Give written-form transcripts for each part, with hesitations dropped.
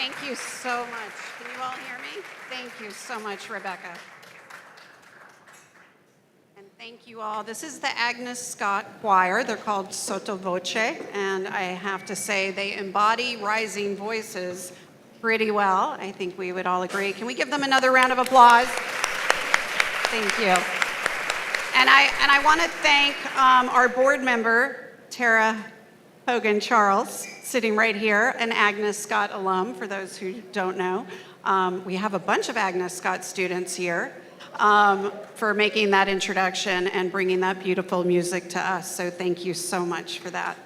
Thank you so much. Can you all hear me? Thank you so much, Rebecca. And thank you all. This is the Agnes Scott Choir. They're called Sotto Voce, and I have to say they embody rising voices pretty well. I think we would all agree. Can we give them another round of applause? Thank you. And I want to thank our board member, Tara Hogan Charles, sitting right here, an Agnes Scott alum, for those who don't know. We have a bunch of Agnes Scott students here for making that introduction and bringing that beautiful music to us. So thank you so much for that.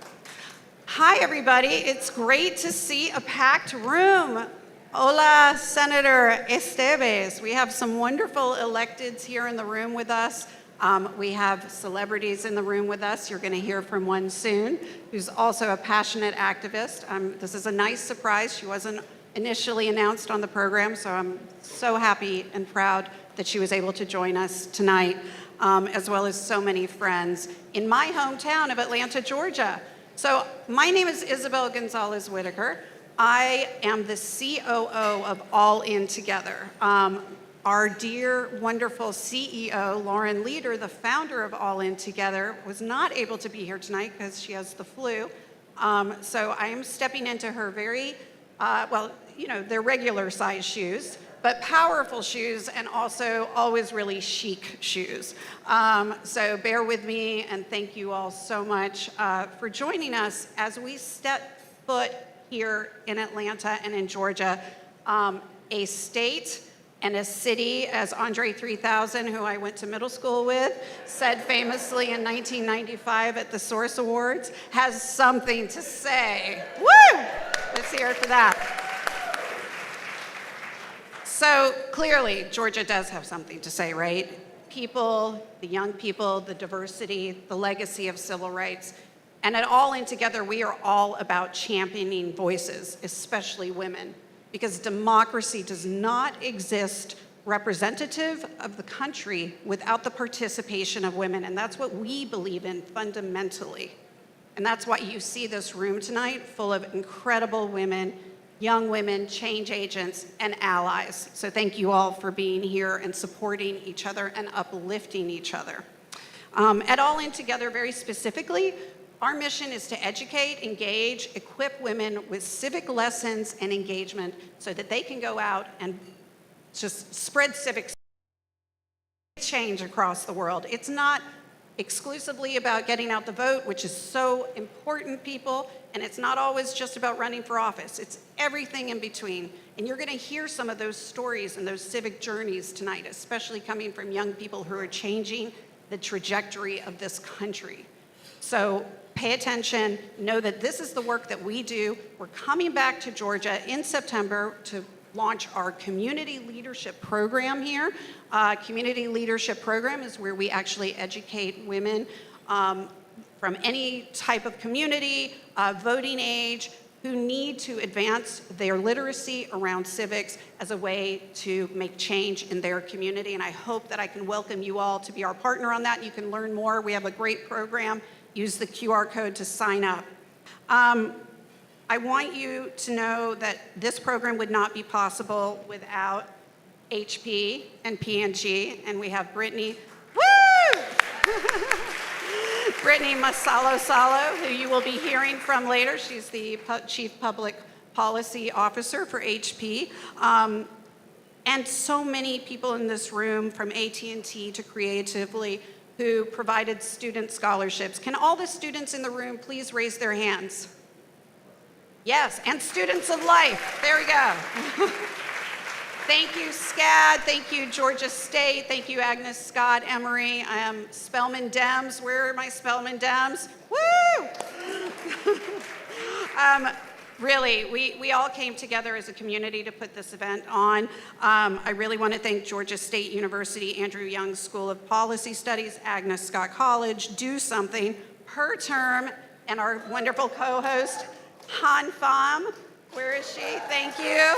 Hi, everybody. It's great to see a packed room. Hola, Senator Esteves. We have some wonderful electeds here in the room with us. We have celebrities in the room with us. You're going to hear from one soon, who's also a passionate activist. This is a nice surprise. She wasn't initially announced on the program, so I'm so happy and proud that she was able to join us tonight, as well as so many friends in my hometown of Atlanta, Georgia. So my name is Isabel Gonzalez Whitaker. I am the COO of All In Together. Our dear, wonderful CEO, Lauren Leader, the founder of All In Together, was not able to be here tonight because she has the flu. So I am stepping into her very, they're regular size shoes, but powerful shoes and also always really chic shoes. So bear with me and thank you all so much for joining us as we step foot here in Atlanta and in Georgia, a state and a city, as Andre 3000, who I went to middle school with, said famously in 1995 at the Source Awards, has something to say. Woo! Let's hear it for that. So clearly, Georgia does have something to say, right? People, the young people, the diversity, the legacy of civil rights. And at All In Together, we are all about championing voices, especially women, because democracy does not exist representative of the country without the participation of women, and that's what we believe in fundamentally. And that's why you see this room tonight full of incredible women, young women, change agents, and allies. So thank you all for being here and supporting each other and uplifting each other. At All In Together, very specifically, our mission is to educate, engage, equip women with civic lessons and engagement so that they can go out and just spread civic change across the world. It's not exclusively about getting out the vote, which is so important, people, and it's not always just about running for office. It's everything in between. And you're going to hear some of those stories and those civic journeys tonight, especially coming from young people who are changing the trajectory of this country. So pay attention, know that this is the work that we do. We're coming back to Georgia in September to launch our community leadership program here. Community leadership program is where we actually educate women from any type of community, voting age, who need to advance their literacy around civics as a way to make change in their community. And I hope that I can welcome you all to be our partner on that. And you can learn more. We have a great program. Use the QR code to sign up. I want you to know that this program would not be possible without HP and P&G, and we have Brittany, woo! Brittany Masalo-Salo, who you will be hearing from later. She's the Chief Public Policy Officer for HP. And so many people in this room, from AT&T to Creatively, who provided student scholarships. Can all the students in the room please raise their hands? Yes, and students of life. There we go. Thank you, SCAD. Thank you, Georgia State. Thank you, Agnes Scott, Emory. Spelman Dems. Where are my Spelman Dems? Woo! Really, we all came together as a community to put this event on. I really want to thank Georgia State University, Andrew Young School of Policy Studies, Agnes Scott College, Do Something, Her Term, and our wonderful co-host, Han Pham. Where is she? Thank you.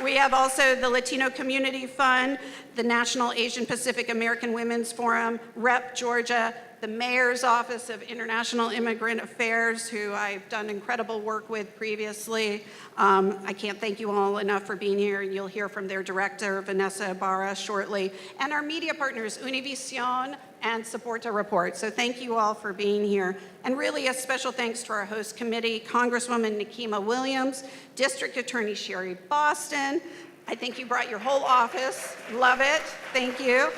We have also the Latino Community Fund, the National Asian Pacific American Women's Forum, REP Georgia, the Mayor's Office of International Immigrant Affairs, who I've done incredible work with previously. I can't thank you all enough for being here, and you'll hear from their director, Vanessa Ibarra, shortly. And our media partners, Univision and Support to Report. So thank you all for being here. And really a special thanks to our host committee, Congresswoman Nikema Williams, District Attorney Sherry Boston. I think you brought your whole office. Love it. Thank you.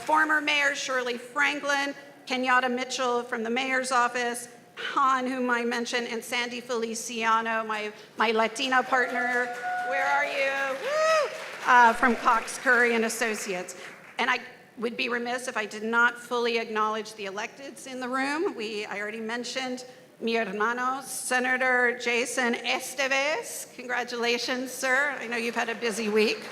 Former Mayor Shirley Franklin, Kenyatta Mitchell from the Mayor's Office, Han, whom I mentioned, and Sandy Feliciano, my Latina partner. Where are you? Woo! From Cox Curry and Associates. And I would be remiss if I did not fully acknowledge the electeds in the room. I already mentioned mi hermano, Senator Jason Esteves. Congratulations, sir. I know you've had a busy week.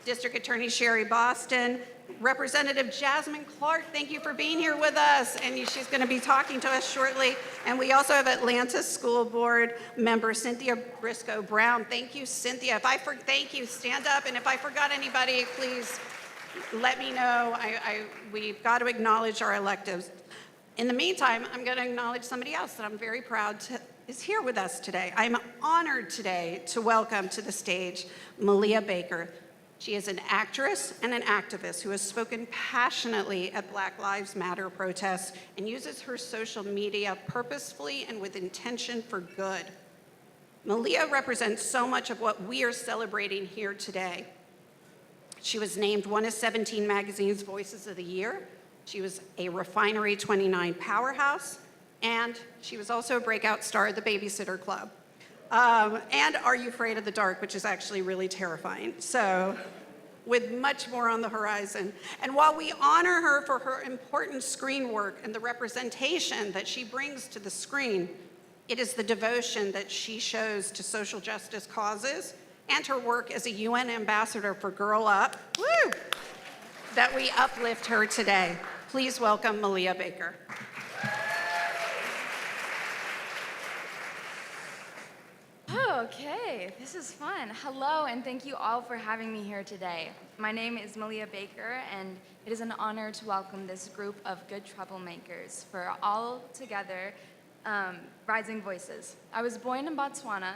District Attorney Sherry Boston, Representative Jasmine Clark, thank you for being here with us, and she's going to be talking to us shortly. And we also have Atlanta School Board member Cynthia Briscoe Brown. Thank you, Cynthia. Thank you. Stand up, and if I forgot anybody, please let me know. We've got to acknowledge our electives. In the meantime, I'm going to acknowledge somebody else that I'm very proud is here with us today. I'm honored today to welcome to the stage Malia Baker. She is an actress and an activist who has spoken passionately at Black Lives Matter protests and uses her social media purposefully and with intention for good. Malia represents so much of what we are celebrating here today. She was named one of 17 Magazine's Voices of the Year. She was a Refinery 29 powerhouse, and she was also a breakout star of the Babysitter Club. And Are You Afraid of the Dark, which is actually really terrifying. So, with much more on the horizon. And while we honor her for her important screen work and the representation that she brings to the screen, it is the devotion that she shows to social justice causes and her work as a UN ambassador for Girl Up, woo, that we uplift her today. Please welcome Malia Baker. Okay, this is fun. Hello, and thank you all for having me here today. My name is Malia Baker, and it is an honor to welcome this group of good troublemakers for all together rising voices. I was born in Botswana,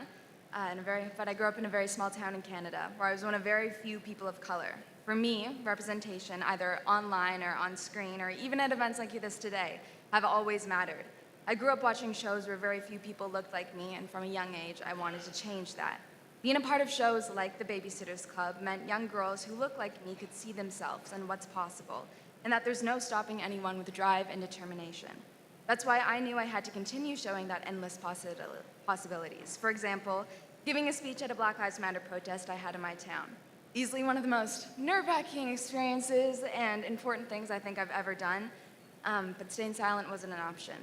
but I grew up in a very small town in Canada, where I was one of very few people of color. For me, representation, either online or on screen, or even at events like this today, have always mattered. I grew up watching shows where very few people looked like me, and from a young age, I wanted to change that. Being a part of shows like the Babysitter's Club meant young girls who looked like me could see themselves and what's possible, and that there's no stopping anyone with drive and determination. That's why I knew I had to continue showing that endless possibilities. For example, giving a speech at a Black Lives Matter protest I had in my town. Easily one of the most nerve-wracking experiences and important things I think I've ever done, but staying silent wasn't an option.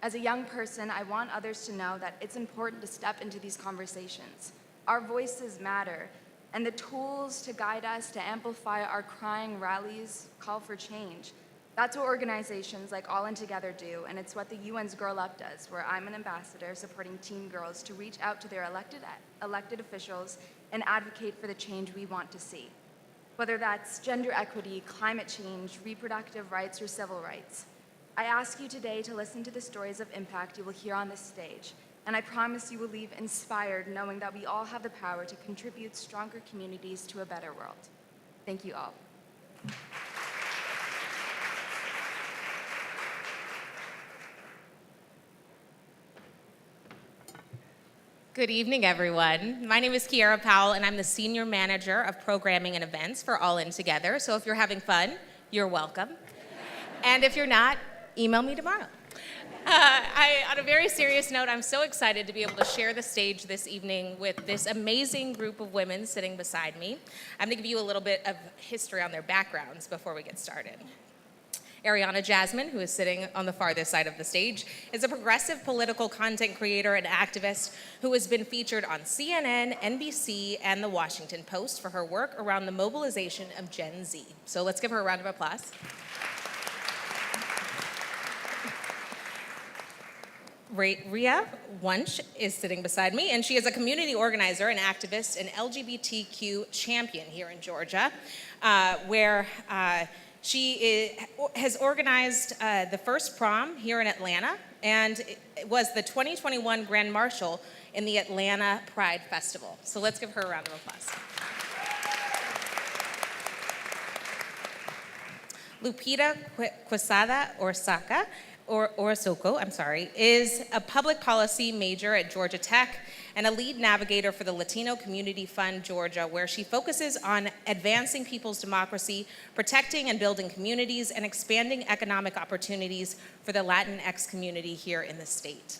As a young person, I want others to know that it's important to step into these conversations. Our voices matter, and the tools to guide us to amplify our crying rallies call for change. That's what organizations like All In Together do, and it's what the UN's Girl Up does, where I'm an ambassador supporting teen girls to reach out to their elected officials and advocate for the change we want to see. Whether that's gender equity, climate change, reproductive rights, or civil rights. I ask you today to listen to the stories of impact you will hear on this stage, and I promise you will leave inspired knowing that we all have the power to contribute stronger communities to a better world. Thank you all. Good evening, everyone. My name is Kiara Powell, and I'm the Senior Manager of Programming and Events for All In Together. So if you're having fun, you're welcome. And if you're not, email me tomorrow. On a very serious note, I'm so excited to be able to share the stage this evening with this amazing group of women sitting beside me. I'm going to give you a little bit of history on their backgrounds before we get started. Ariana Jasmine, who is sitting on the farthest side of the stage, is a progressive political content creator and activist who has been featured on CNN, NBC, and The Washington Post for her work around the mobilization of Gen Z. So let's give her a round of applause. Ria Wunsch is sitting beside me, and she is a community organizer and activist and LGBTQ champion here in Georgia, where Has organized the first prom here in Atlanta and was the 2021 Grand Marshal in the Atlanta Pride Festival. So let's give her a round of applause. Lupita Quesada Orozco, is a public policy major at Georgia Tech and a lead navigator for the Latino Community Fund Georgia, where she focuses on advancing people's democracy, protecting and building communities, and expanding economic opportunities for the Latinx community here in the state.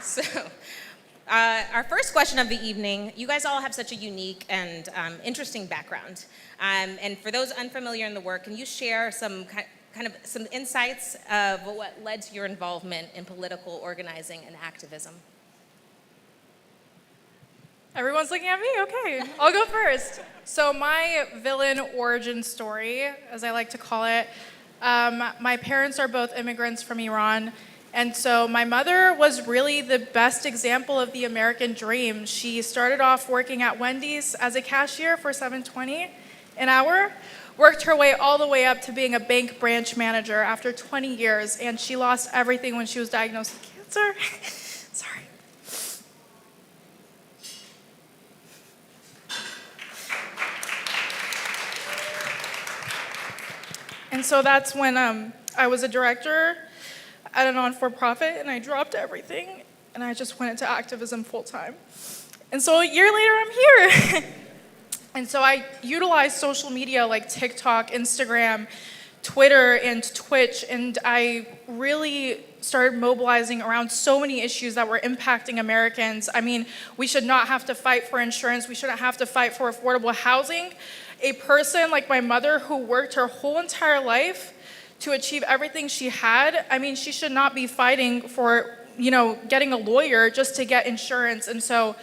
So, our first question of the evening, you guys all have such a unique and interesting background. And for those unfamiliar in the work, can you share some some insights of what led to your involvement in political organizing and activism? Everyone's looking at me? Okay, I'll go first. So my villain origin story, as I like to call it, my parents are both immigrants from Iran. And so my mother was really the best example of the American dream. She started off working at Wendy's as a cashier for $7.20 an hour, worked her way all the way up to being a bank branch manager after 20 years, and she lost everything when she was diagnosed with cancer. Sorry. And so that's when I was a director at a non-for-profit, and I dropped everything, and I just went into activism full-time. And so a year later, I'm here. And so I utilized social media like TikTok, Instagram, Twitter, and Twitch, and I really started mobilizing around so many issues that were impacting Americans. I mean, we should not have to fight for insurance. We shouldn't have to fight for affordable housing. A person like my mother who worked her whole entire life to achieve everything she had, I mean, she should not be fighting for, getting a lawyer just to get insurance. And so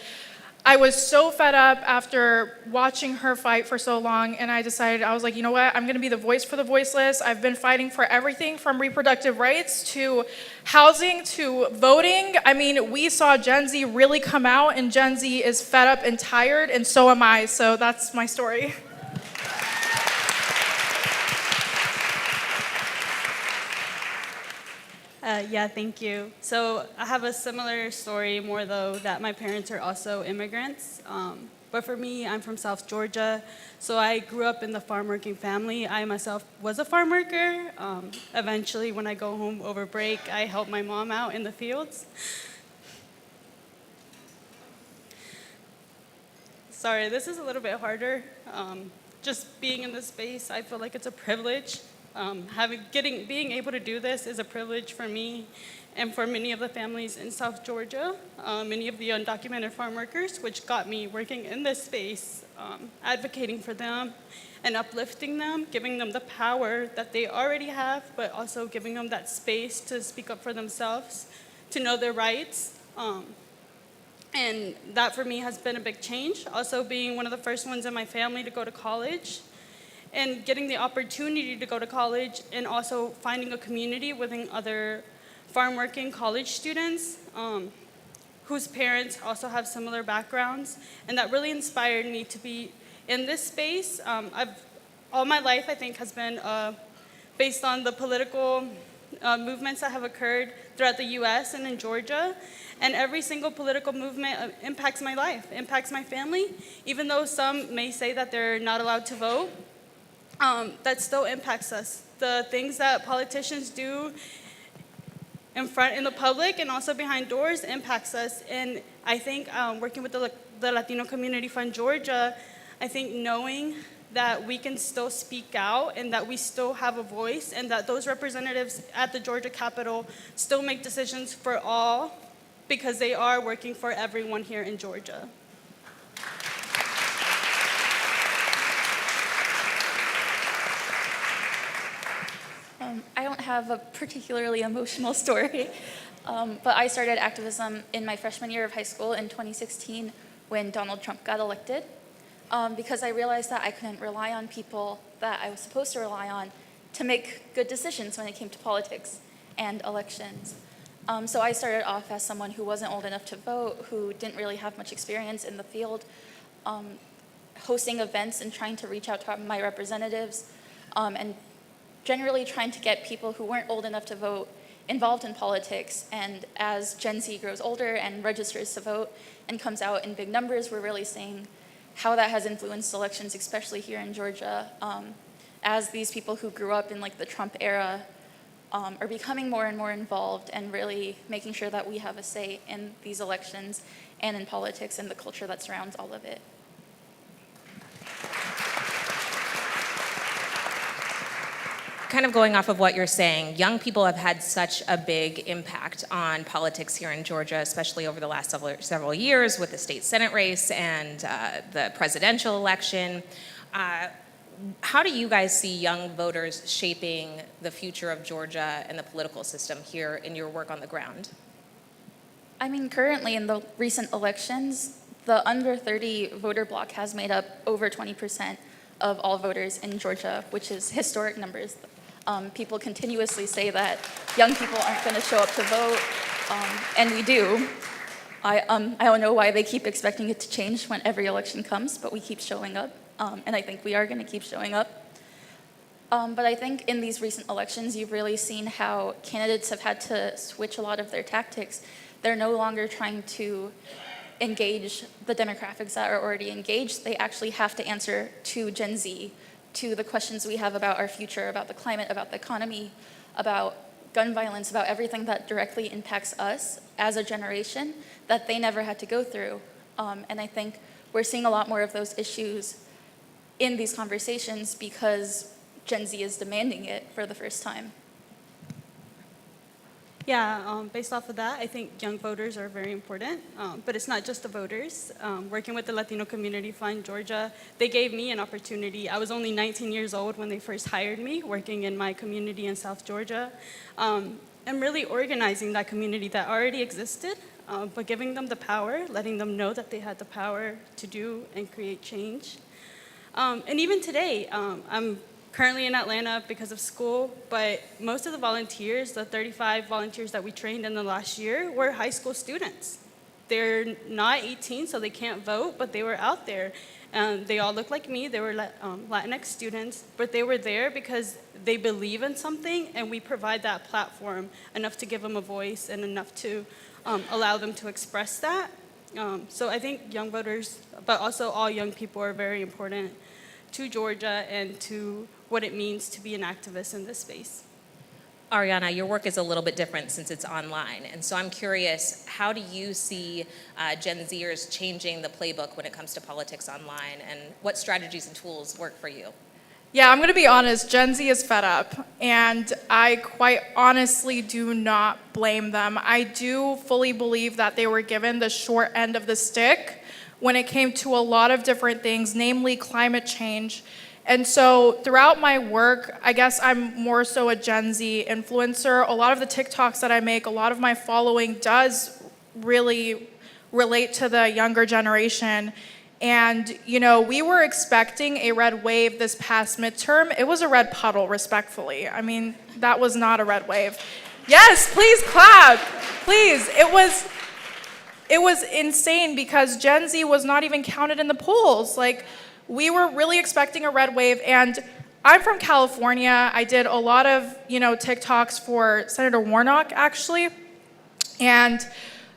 I was so fed up after watching her fight for so long, and I decided, I was like, you know what, I'm gonna be the voice for the voiceless. I've been fighting for everything from reproductive rights to housing to voting. I mean, we saw Gen Z really come out, and Gen Z is fed up and tired, and so am I, so that's my story. Yeah, thank you. So I have a similar story, more though, that my parents are also immigrants. But for me, I'm from South Georgia, so I grew up in the farm working family. I myself was a farm worker. Eventually, when I go home over break, I help my mom out in the fields. Sorry, this is a little bit harder. Just being in this space, I feel like it's a privilege. Being able to do this is a privilege for me and for many of the families in South Georgia, many of the undocumented farm workers, which got me working in this space, advocating for them and uplifting them, giving them the power that they already have, but also giving them that space to speak up for themselves, to know their rights. And that for me has been a big change. Also being one of the first ones in my family to go to college, and getting the opportunity to go to college, and also finding a community within other farm working college students whose parents also have similar backgrounds. And that really inspired me to be in this space. All my life, I think, has been based on the political movements that have occurred throughout the US and in Georgia. And every single political movement impacts my life, impacts my family. Even though some may say that they're not allowed to vote, that still impacts us. The things that politicians do in the public and also behind doors impacts us. And I think working with the Latino Community Fund Georgia, I think knowing that we can still speak out and that we still have a voice, and that those representatives at the Georgia Capitol still make decisions for all, because they are working for everyone here in Georgia. I don't have a particularly emotional story, but I started activism in my freshman year of high school in 2016 when Donald Trump got elected, because I realized that I couldn't rely on people that I was supposed to rely on to make good decisions when it came to politics and elections. So I started off as someone who wasn't old enough to vote, who didn't really have much experience in the field. hosting events and trying to reach out to my representatives, and generally trying to get people who weren't old enough to vote involved in politics. And as Gen Z grows older and registers to vote and comes out in big numbers, we're really seeing how that has influenced elections, especially here in Georgia, as these people who grew up in like the Trump era are becoming more and more involved and really making sure that we have a say in these elections and in politics and the culture that surrounds all of it. Kind of going off of what you're saying, young people have had such a big impact on politics here in Georgia, especially over the last several years with the state Senate race and the presidential election. How do you guys see young voters shaping the future of Georgia and the political system here in your work on the ground? I mean, currently in the recent elections, the under 30 voter bloc has made up over 20% of all voters in Georgia, which is historic numbers. People continuously say that young people aren't going to show up to vote, and we do. I don't know why they keep expecting it to change when every election comes, but we keep showing up, and I think we are going to keep showing up. But I think in these recent elections, you've really seen how candidates have had to switch a lot of their tactics. They're no longer trying to engage the demographics that are already engaged. They actually have to answer to Gen Z, to the questions we have about our future, about the climate, about the economy, about gun violence, about everything that directly impacts us as a generation that they never had to go through. And I think we're seeing a lot more of those issues in these conversations because Gen Z is demanding it for the first time. Yeah, based off of that, I think young voters are very important, but it's not just the voters. Working with the Latino Community Fund Georgia, they gave me an opportunity. I was only 19 years old when they first hired me, working in my community in South Georgia, and really organizing that community that already existed, but giving them the power, letting them know that they had the power to do and create change. And even today, I'm currently in Atlanta because of school, but most of the volunteers, the 35 volunteers that we trained in the last year, were high school students. They're not 18, so they can't vote, but they were out there. And they all look like me. They were Latinx students, but they were there because they believe in something, and we provide that platform enough to give them a voice and enough to allow them to express that. So I think young voters, but also all young people, are very important to Georgia and to what it means to be an activist in this space. Ariana, your work is a little bit different since it's online. And so I'm curious, how do you see Gen Zers changing the playbook when it comes to politics online? And what strategies and tools work for you? Yeah, I'm going to be honest, Gen Z is fed up, and I quite honestly do not blame them. I do fully believe that they were given the short end of the stick when it came to a lot of different things, namely climate change. And so throughout my work, I guess I'm more so a Gen Z influencer. A lot of the TikToks that I make, a lot of my following does really relate to the younger generation. And, you know, we were expecting a red wave this past midterm. It was a red puddle, respectfully. I mean, that was not a red wave. Yes, please clap. Please. It was insane because Gen Z was not even counted in the polls. Like, we were really expecting a red wave, and I'm from California. I did a lot of, TikToks for Senator Warnock, actually. And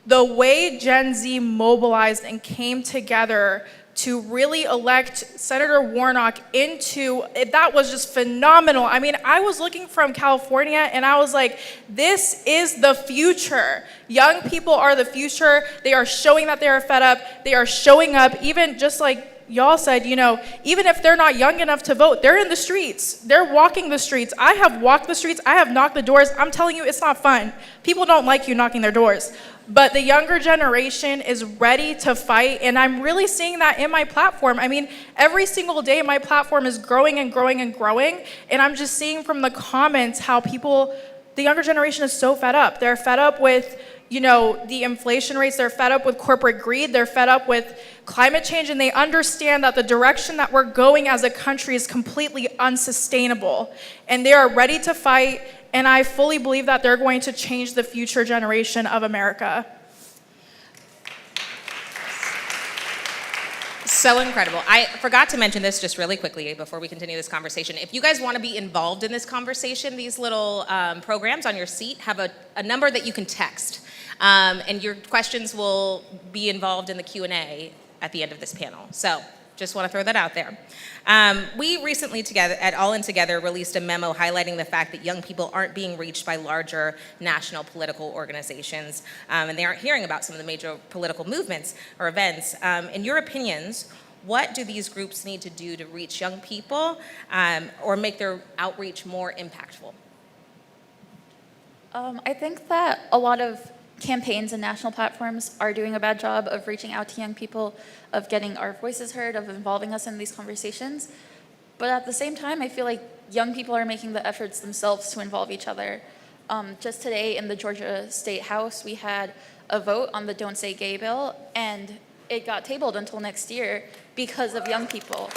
the way Gen Z mobilized and came together to really elect Senator Warnock that was just phenomenal. I mean, I was looking from California and I was like, this is the future. Young people are the future. They are showing that they are fed up. They are showing up, even just like y'all said, even if they're not young enough to vote, they're in the streets. They're walking the streets. I have walked the streets. I have knocked the doors. I'm telling you, it's not fun. People don't like you knocking their doors. But the younger generation is ready to fight, and I'm really seeing that in my platform. I mean, every single day my platform is growing and growing and growing, and I'm just seeing from the comments how the younger generation is so fed up. They're fed up with the inflation rates, they're fed up with corporate greed, they're fed up with climate change, and they understand that the direction that we're going as a country is completely unsustainable. And they are ready to fight, and I fully believe that they're going to change the future generation of America. So incredible. I forgot to mention this just really quickly before we continue this conversation. If you guys want to be involved in this conversation, these little programs on your seat have a number that you can text. And your questions will be involved in the Q&A at the end of this panel. So just want to throw that out there. We recently together at All In Together released a memo highlighting the fact that young people aren't being reached by larger national political organizations, and they aren't hearing about some of the major political movements or events. In your opinions, what do these groups need to do to reach young people or make their outreach more impactful? I think that a lot of campaigns and national platforms are doing a bad job of reaching out to young people, of getting our voices heard, of involving us in these conversations. But at the same time, I feel like young people are making the efforts themselves to involve each other. Just today in the Georgia State House, we had a vote on the Don't Say Gay bill, and it got tabled until next year because of young people.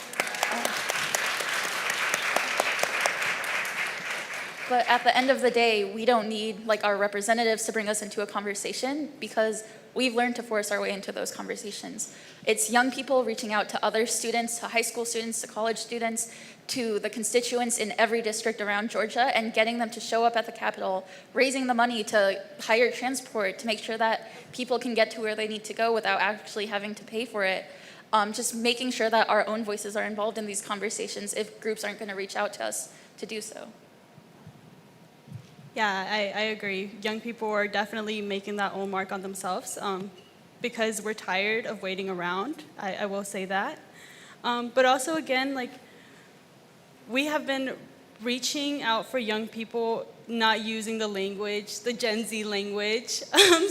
But at the end of the day, we don't need like our representatives to bring us into a conversation because we've learned to force our way into those conversations. It's young people reaching out to other students, to high school students, to college students, to the constituents in every district around Georgia and getting them to show up at the Capitol, raising the money to hire transport, to make sure that people can get to where they need to go without actually having to pay for it. Just making sure that our own voices are involved in these conversations if groups aren't going to reach out to us to do so. Yeah, I agree. Young people are definitely making that own mark on themselves because we're tired of waiting around. I will say that. But also, again, like, we have been reaching out for young people, not using the language, the Gen Z language.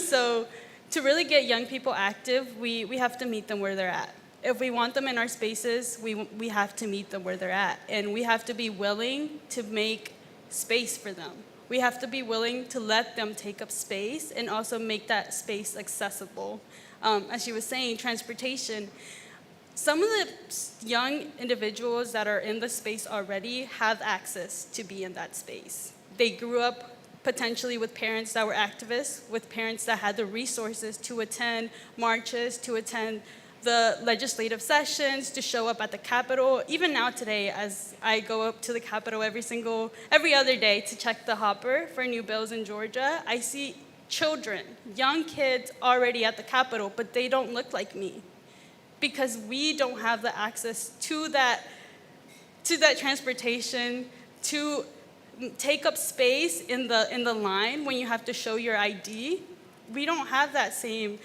So to really get young people active, we have to meet them where they're at. If we want them in our spaces, we have to meet them where they're at. And we have to be willing to make space for them. We have to be willing to let them take up space and also make that space accessible. As she was saying, transportation. Some of the young individuals that are in the space already have access to be in that space. They grew up potentially with parents that were activists, with parents that had the resources to attend marches, to attend the legislative sessions, to show up at the Capitol. Even now today, as I go up to the Capitol every other day to check the hopper for new bills in Georgia, I see children, young kids already at the Capitol, but they don't look like me because we don't have the access to that transportation, to take up space in the line when you have to show your ID. We don't have that same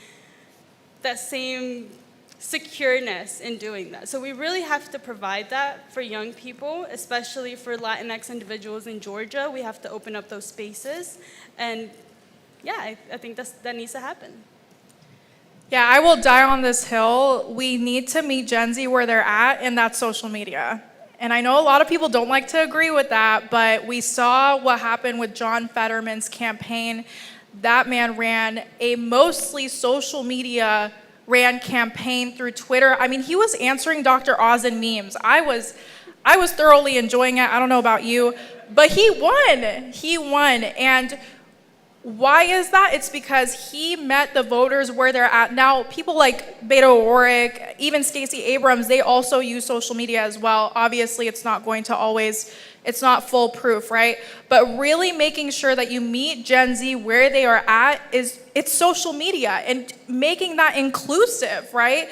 secureness in doing that. So we really have to provide that for young people, especially for Latinx individuals in Georgia. We have to open up those spaces. And yeah, I think that needs to happen. Yeah, I will die on this hill. We need to meet Gen Z where they're at, and that's social media. And I know a lot of people don't like to agree with that, but we saw what happened with John Fetterman's campaign. That man ran a mostly social media ran campaign through Twitter. I mean, he was answering Dr. Oz in memes. I was thoroughly enjoying it. I don't know about you, but he won. He won. And why is that? It's because he met the voters where they're at. Now, people like Beto O'Rourke, even Stacey Abrams, they also use social media as well. Obviously, it's not not foolproof, right? But really making sure that you meet Gen Z where they are at it's social media and making that inclusive, right?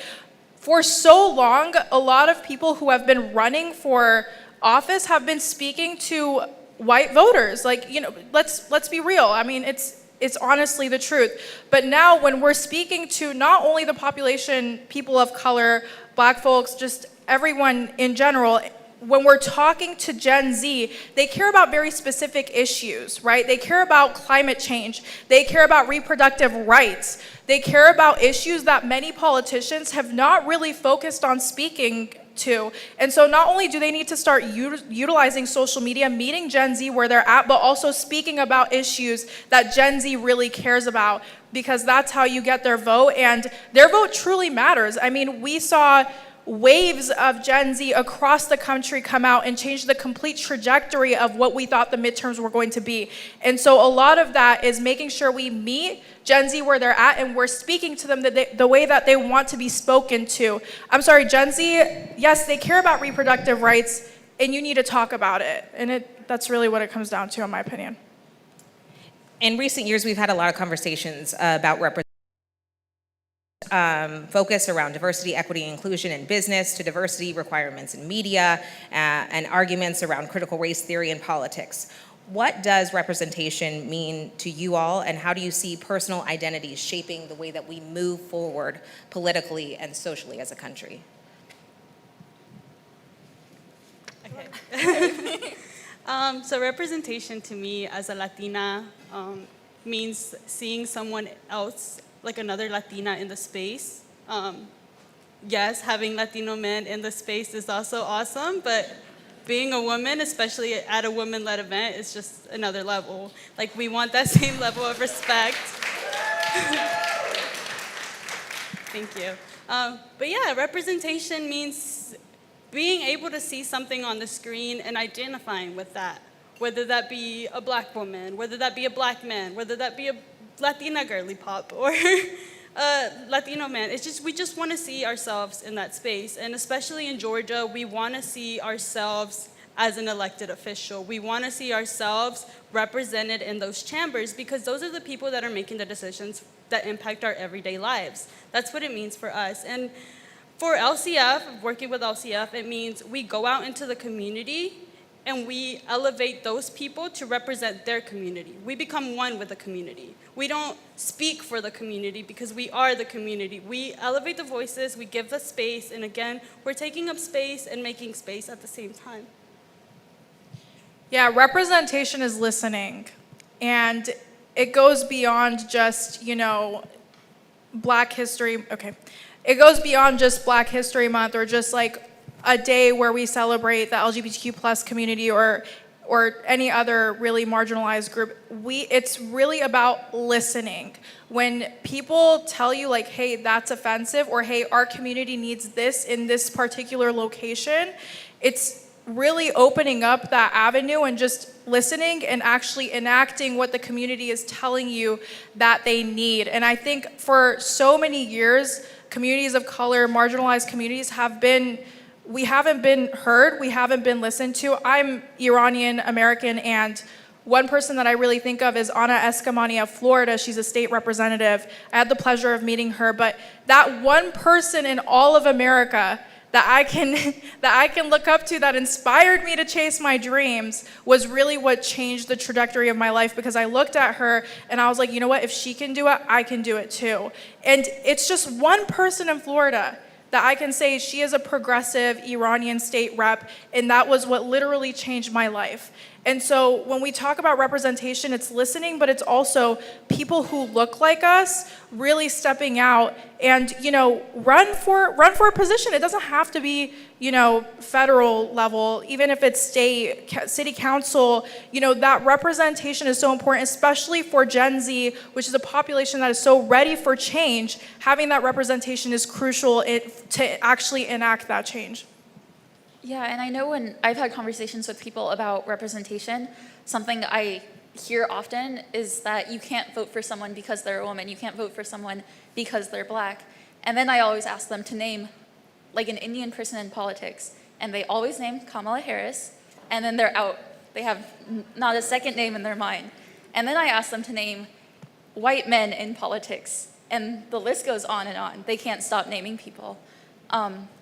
For so long, a lot of people who have been running for office have been speaking to white voters. Like, let's be real. I mean, it's honestly the truth. But now when we're speaking to not only the population, people of color, Black folks, just everyone in general, when we're talking to Gen Z, they care about very specific issues, right? They care about climate change. They care about reproductive rights. They care about issues that many politicians have not really focused on speaking to. And so not only do they need to start utilizing social media, meeting Gen Z where they're at, but also speaking about issues that Gen Z really cares about, because that's how you get their vote, and their vote truly matters. I mean, we saw waves of Gen Z across the country come out and change the complete trajectory of what we thought the midterms were going to be. And so a lot of that is making sure we meet Gen Z where they're at and we're speaking to them the way that they want to be spoken to. I'm sorry, Gen Z, yes, they care about reproductive rights, and you need to talk about it. And that's really what it comes down to, in my opinion. In recent years, we've had a lot of conversations about focus around diversity, equity, and inclusion in business, to diversity requirements in media, and arguments around critical race theory in politics. What does representation mean to you all, and how do you see personal identities shaping the way that we move forward politically and socially as a country? Okay. So representation to me as a Latina means seeing someone else, like another Latina in the space. Yes, having Latino men in the space is also awesome, but being a woman, especially at a women-led event, is just another level. Like, we want that same level of respect. Thank you. But yeah, representation means being able to see something on the screen and identifying with that, whether that be a Black woman, whether that be a Black man, whether that be a Latina girly pop, or a Latino man. It's just, we just want to see ourselves in that space. And especially in Georgia, we want to see ourselves as an elected official. We want to see ourselves represented in those chambers, because those are the people that are making the decisions that impact our everyday lives. That's what it means for us. And for LCF, working with LCF, it means we go out into the community and we elevate those people to represent their community. We become one with the community. We don't speak for the community because we are the community. We elevate the voices, we give the space, and again, we're taking up space and making space at the same time. Yeah, representation is listening. And it goes beyond just, Black History, okay. It goes beyond just Black History Month or just like a day where we celebrate the LGBTQ plus community or any other really marginalized group. It's really about listening. When people tell you like, hey, that's offensive, or hey, our community needs this in this particular location, it's really opening up that avenue and just listening and actually enacting what the community is telling you that they need. And I think for so many years, communities of color, marginalized communities we haven't been heard, we haven't been listened to. I'm Iranian American, and one person that I really think of is Ana Escamani of Florida. She's a state representative. I had the pleasure of meeting her, but that one person in all of America that I can look up to that inspired me to chase my dreams was really what changed the trajectory of my life, because I looked at her and I was like, you know what, if she can do it, I can do it too. And it's just one person in Florida that I can say she is a progressive Iranian state rep, and that was what literally changed my life. And so when we talk about representation, it's listening, but it's also people who look like us really stepping out and, run for a position. It doesn't have to be, federal level, even if it's state, city council, that representation is so important, especially for Gen Z, which is a population that is so ready for change. Having that representation is crucial to actually enact that change. Yeah, and I know when I've had conversations with people about representation, something I hear often is that you can't vote for someone because they're a woman, you can't vote for someone because they're Black. And then I always ask them to name like an Indian person in politics, and they always name Kamala Harris, and then they're out. They have not a second name in their mind. And then I ask them to name white men in politics, and the list goes on and on. They can't stop naming people.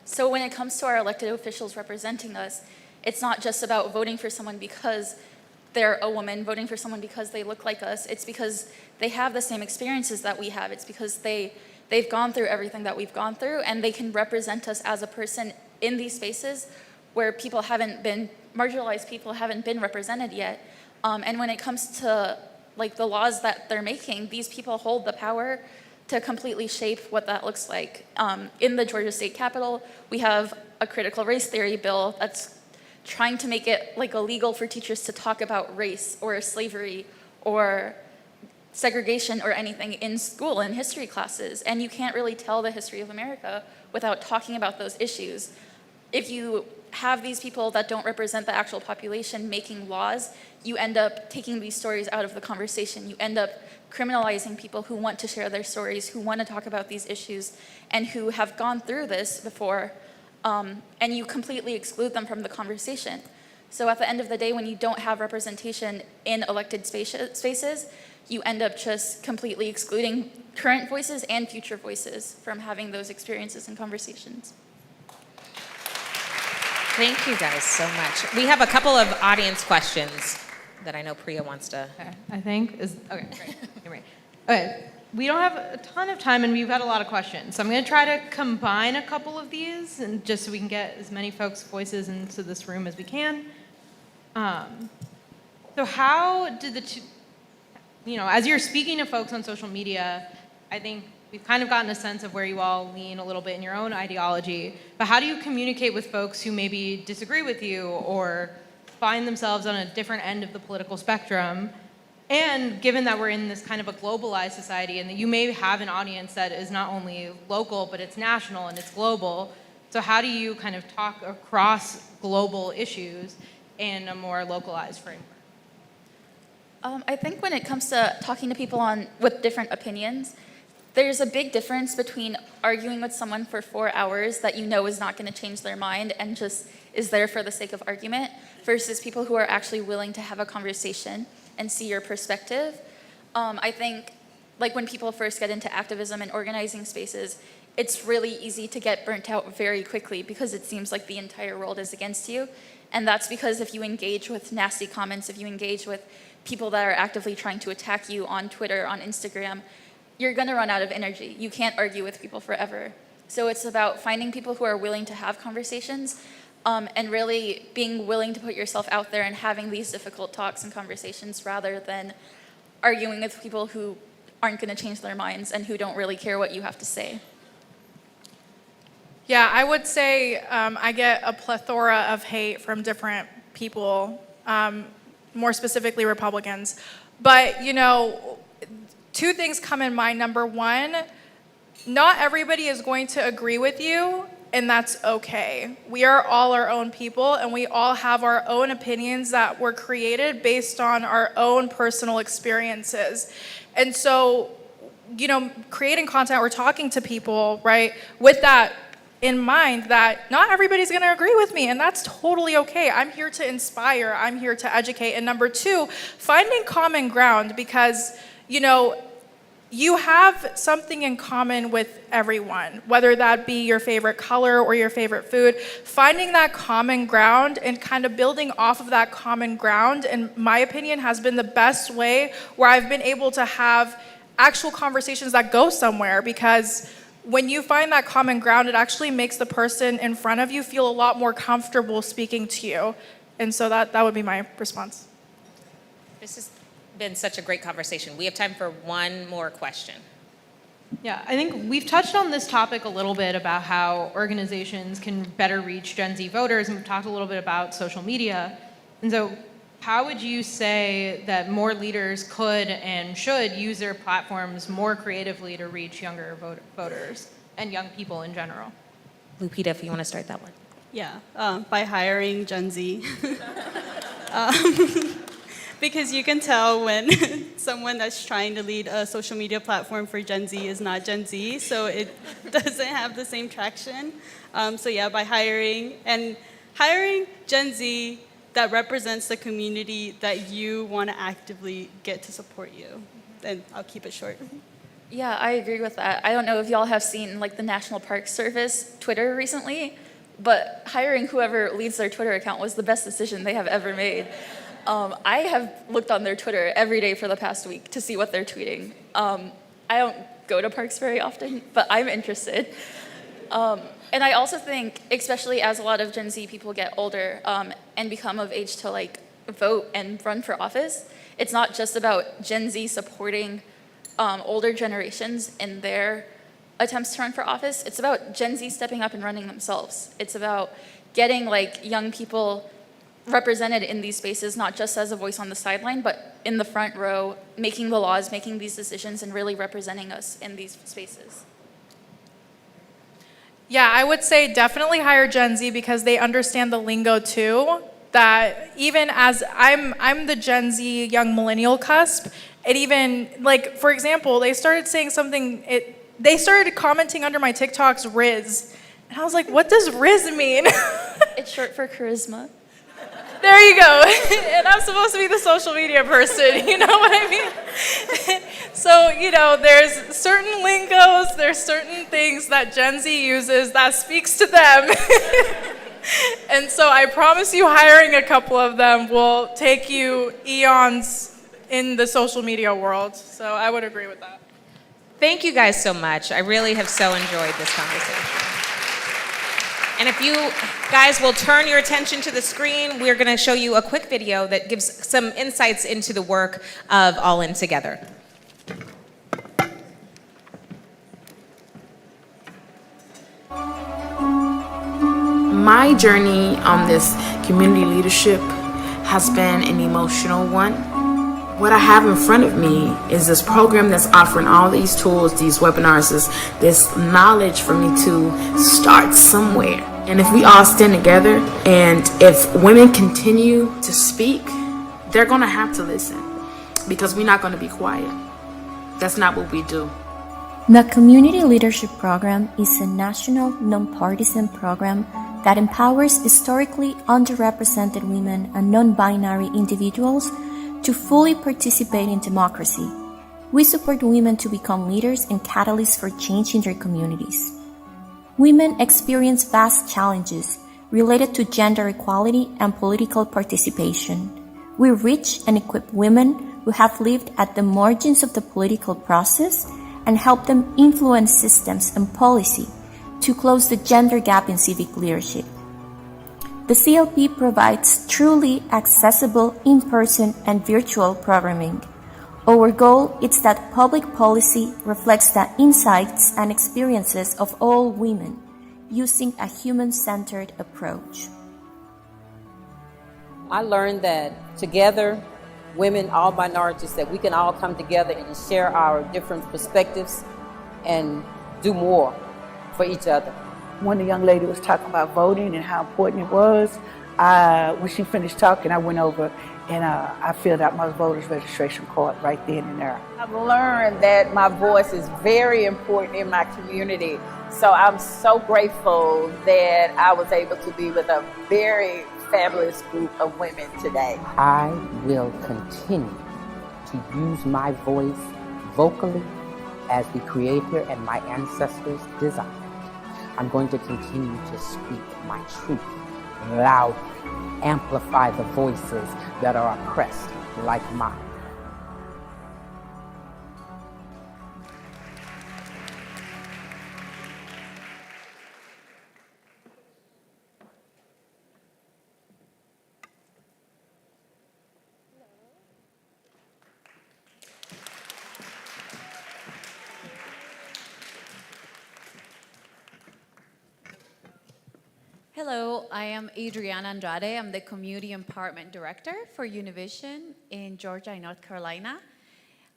So when it comes to our elected officials representing us, it's not just about voting for someone because they're a woman, voting for someone because they look like us. It's because they have the same experiences that we have. It's because they've gone through everything that we've gone through, and they can represent us as a person in these spaces where marginalized people haven't been represented yet. And when it comes to like the laws that they're making, these people hold the power to completely shape what that looks like. In the Georgia State Capitol, we have a critical race theory bill that's trying to make it like illegal for teachers to talk about race or slavery or segregation or anything in school in history classes, and you can't really tell the history of America without talking about those issues. If you have these people that don't represent the actual population making laws, you end up taking these stories out of the conversation. You end up criminalizing people who want to share their stories, who want to talk about these issues, and who have gone through this before, and you completely exclude them from the conversation. So at the end of the day, when you don't have representation in elected spaces, you end up just completely excluding current voices and future voices from having those experiences and conversations. Thank you guys so much. We have a couple of audience questions that I know Priya wants to. Okay, I think is okay. Great. Great. Okay, we don't have a ton of time, and we've got a lot of questions. So I'm going to try to combine a couple of these, and just so we can get as many folks' voices into this room as we can. So how did the two, as you're speaking to folks on social media, I think we've kind of gotten a sense of where you all lean a little bit in your own ideology. But how do you communicate with folks who maybe disagree with you or find themselves on a different end of the political spectrum? And given that we're in this kind of a globalized society and that you may have an audience that is not only local, but it's national and it's global, so how do you kind of talk across global issues in a more localized framework? I think when it comes to talking to people with different opinions, there's a big difference between arguing with someone for 4 hours that you know is not going to change their mind and just is there for the sake of argument, versus people who are actually willing to have a conversation and see your perspective. I think, like when people first get into activism and organizing spaces, it's really easy to get burnt out very quickly because it seems like the entire world is against you. And that's because if you engage with nasty comments, if you engage with people that are actively trying to attack you on Twitter, on Instagram, you're going to run out of energy. You can't argue with people forever. So it's about finding people who are willing to have conversations, and really being willing to put yourself out there and having these difficult talks and conversations rather than arguing with people who aren't going to change their minds and who don't really care what you have to say. Yeah, I would say I get a plethora of hate from different people, more specifically Republicans. But, two things come in mind. Number one, not everybody is going to agree with you, and that's okay. We are all our own people, and we all have our own opinions that were created based on our own personal experiences. And so, creating content or talking to people, right, with that in mind, that not everybody's going to agree with me, and that's totally okay. I'm here to inspire. I'm here to educate. And number two, finding common ground, because, you have something in common with everyone, whether that be your favorite color or your favorite food. Finding that common ground and kind of building off of that common ground, in my opinion, has been the best way where I've been able to have actual conversations that go somewhere, because when you find that common ground, it actually makes the person in front of you feel a lot more comfortable speaking to you. And so that would be my response. This has been such a great conversation. We have time for one more question. Yeah, I think we've touched on this topic a little bit about how organizations can better reach Gen Z voters, and we've talked a little bit about social media. And so how would you say that more leaders could and should use their platforms more creatively to reach younger voters and young people in general? Lupita, if you want to start that one. Yeah, by hiring Gen Z. Because you can tell when someone that's trying to lead a social media platform for Gen Z is not Gen Z, so it doesn't have the same traction. So yeah, by hiring Gen Z that represents the community that you want to actively get to support you. And I'll keep it short. Yeah, I agree with that. I don't know if y'all have seen the National Park Service Twitter recently, but hiring whoever leads their Twitter account was the best decision they have ever made. I have looked on their Twitter every day for the past week to see what they're tweeting. I don't go to parks very often, but I'm interested. And I also think, especially as a lot of Gen Z people get older and become of age to vote and run for office, it's not just about Gen Z supporting older generations in their attempts to run for office. It's about Gen Z stepping up and running themselves. It's about getting young people represented in these spaces, not just as a voice on the sideline, but in the front row, making the laws, making these decisions, and really representing us in these spaces. Yeah, I would say definitely hire Gen Z because they understand the lingo too. That even as I'm the Gen Z young millennial cusp, it even, like, for example, they started saying something, they started commenting under my TikToks Riz. And I was like, what does Riz mean? It's short for charisma. There you go. And I'm supposed to be the social media person, you know what I mean? So, there's certain lingos, there's certain things that Gen Z uses that speaks to them. And so I promise you hiring a couple of them will take you eons in the social media world. So I would agree with that. Thank you guys so much. I really have so enjoyed this conversation. And if you guys will turn your attention to the screen, we're going to show you a quick video that gives some insights into the work of All In Together. My journey on this community leadership has been an emotional one. What I have in front of me is this program that's offering all these tools, these webinars, this knowledge for me to start somewhere. And if we all stand together and if women continue to speak, they're going to have to listen because we're not going to be quiet. That's not what we do. The Community Leadership Program is a national, nonpartisan program that empowers historically underrepresented women and non-binary individuals to fully participate in democracy. We support women to become leaders and catalysts for change in their communities. Women experience vast challenges related to gender equality and political participation. We reach and equip women who have lived at the margins of the political process and help them influence systems and policy to close the gender gap in civic leadership. The CLP provides truly accessible in-person and virtual programming. Our goal is that public policy reflects the insights and experiences of all women using a human-centered approach. I learned that together, women, all minorities, that we can all come together and share our different perspectives and do more for each other. When the young lady was talking about voting and how important it was, when she finished talking, I went over and I filled out my voter's registration card right then and there. I've learned that my voice is very important in my community. So I'm so grateful that I was able to be with a very fabulous group of women today. I will continue to use my voice vocally as the Creator and my ancestors designed. I'm going to continue to speak my truth loudly, amplify the voices that are oppressed like mine. Hello, I am Adriana Andrade. I'm the Community Empowerment Director for Univision in Georgia and North Carolina.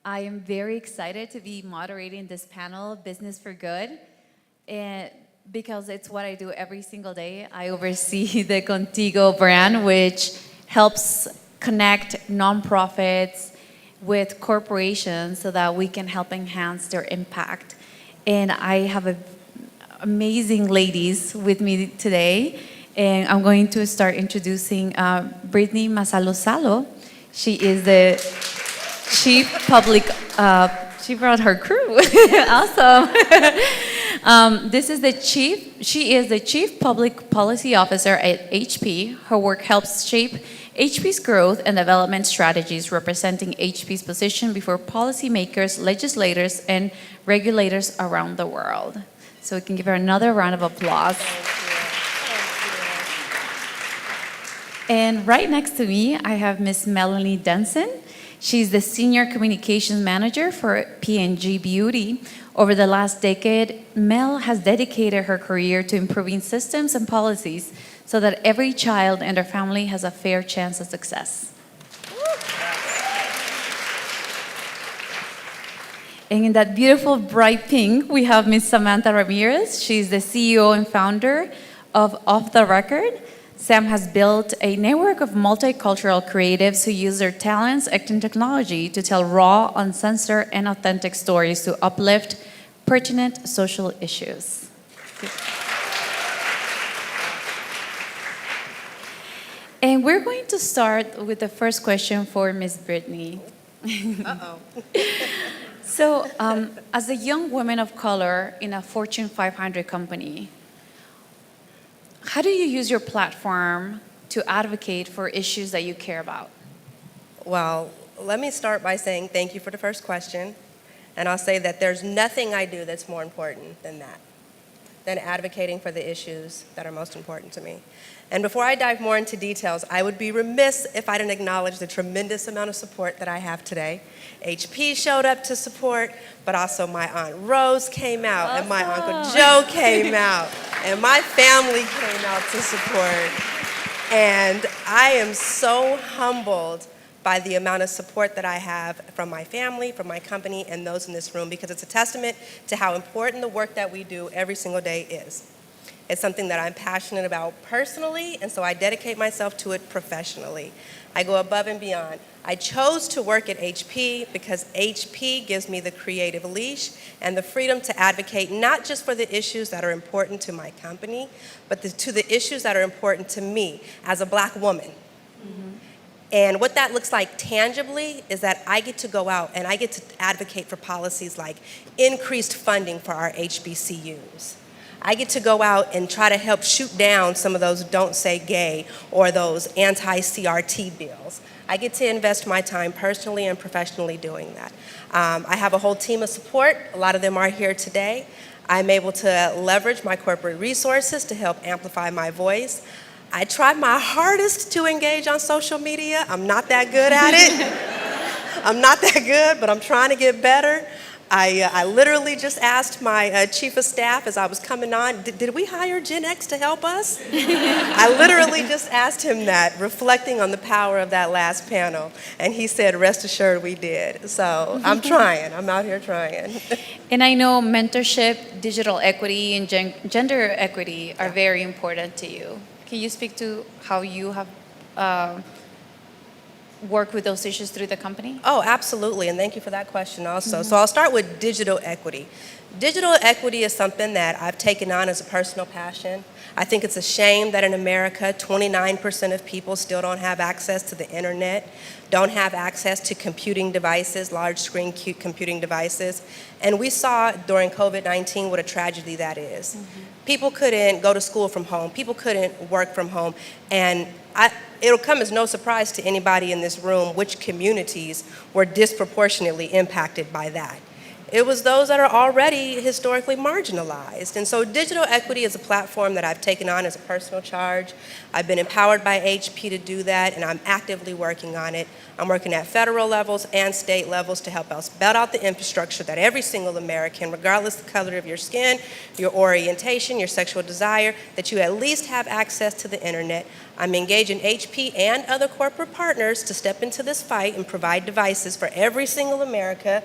I am very excited to be moderating this panel, Business for Good, and because it's what I do every single day. I oversee the Contigo brand, which helps connect nonprofits with corporations so that we can help enhance their impact. And I have amazing ladies with me today, and I'm going to start introducing Brittany Masalo-Salo. She is the Chief Public, she brought her crew, awesome. She is the Chief Public Policy Officer at HP. Her work helps shape HP's growth and development strategies, representing HP's position before policymakers, legislators, and regulators around the world. So we can give her another round of applause. And right next to me, I have Miss Melanie Denson. She's the Senior Communications Manager for P&G Beauty. Over the last decade, Mel has dedicated her career to improving systems and policies so that every child and their family has a fair chance of success. And in that beautiful bright pink, we have Miss Samantha Ramirez. She's the CEO and founder of Off the Record. Sam has built a network of multicultural creatives who use their talents and technology to tell raw, uncensored, and authentic stories to uplift pertinent social issues. And we're going to start with the first question for Miss Brittany. Uh-oh. So, as a young woman of color in a Fortune 500 company, how do you use your platform to advocate for issues that you care about? Well, let me start by saying thank you for the first question. And I'll say that there's nothing I do that's more important than that, than advocating for the issues that are most important to me. And before I dive more into details, I would be remiss if I didn't acknowledge the tremendous amount of support that I have today. HP showed up to support, but also my Aunt Rose came out, and my Uncle Joe came out, and my family came out to support. And I am so humbled by the amount of support that I have from my family, from my company, and those in this room, because it's a testament to how important the work that we do every single day is. It's something that I'm passionate about personally, and so I dedicate myself to it professionally. I go above and beyond. I chose to work at HP because HP gives me the creative leash and the freedom to advocate not just for the issues that are important to my company, but to the issues that are important to me as a Black woman. And what that looks like tangibly is that I get to go out and I get to advocate for policies like increased funding for our HBCUs. I get to go out and try to help shoot down some of those Don't Say Gay or those anti-CRT bills. I get to invest my time personally and professionally doing that. I have a whole team of support. A lot of them are here today. I'm able to leverage my corporate resources to help amplify my voice. I try my hardest to engage on social media. I'm not that good at it. I'm not that good, but I'm trying to get better. I literally just asked my chief of staff as I was coming on, did we hire Gen X to help us? I literally just asked him that, reflecting on the power of that last panel. And he said, rest assured we did. So I'm trying. I'm out here trying. And I know mentorship, digital equity, and gender equity are very important to you. Can you speak to how you have work with those issues through the company? Oh, absolutely, and thank you for that question also. So I'll start with digital equity. Digital equity is something that I've taken on as a personal passion. I think it's a shame that in America, 29% of people still don't have access to the internet, don't have access to computing devices, large screen computing devices. And we saw during COVID-19 what a tragedy that is. People couldn't go to school from home. People couldn't work from home. And it'll come as no surprise to anybody in this room which communities were disproportionately impacted by that. It was those that are already historically marginalized. And so digital equity is a platform that I've taken on as a personal charge. I've been empowered by HP to do that, and I'm actively working on it. I'm working at federal levels and state levels to help us build out the infrastructure that every single American, regardless of the color of your skin, your orientation, your sexual desire, that you at least have access to the internet. I'm engaging HP and other corporate partners to step into this fight and provide devices for every single American,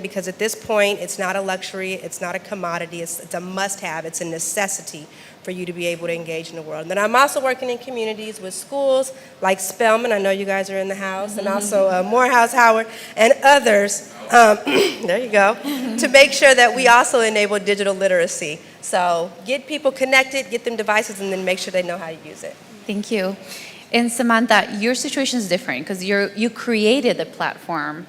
because at this point, it's not a luxury, it's not a commodity, it's a must-have, it's a necessity for you to be able to engage in the world. And then I'm also working in communities with schools like Spelman, I know you guys are in the house, and also Morehouse, Howard, and others, there you go, to make sure that we also enable digital literacy. So get people connected, get them devices, and then make sure they know how to use it. Thank you. And Samantha, your situation is different because you created the platform.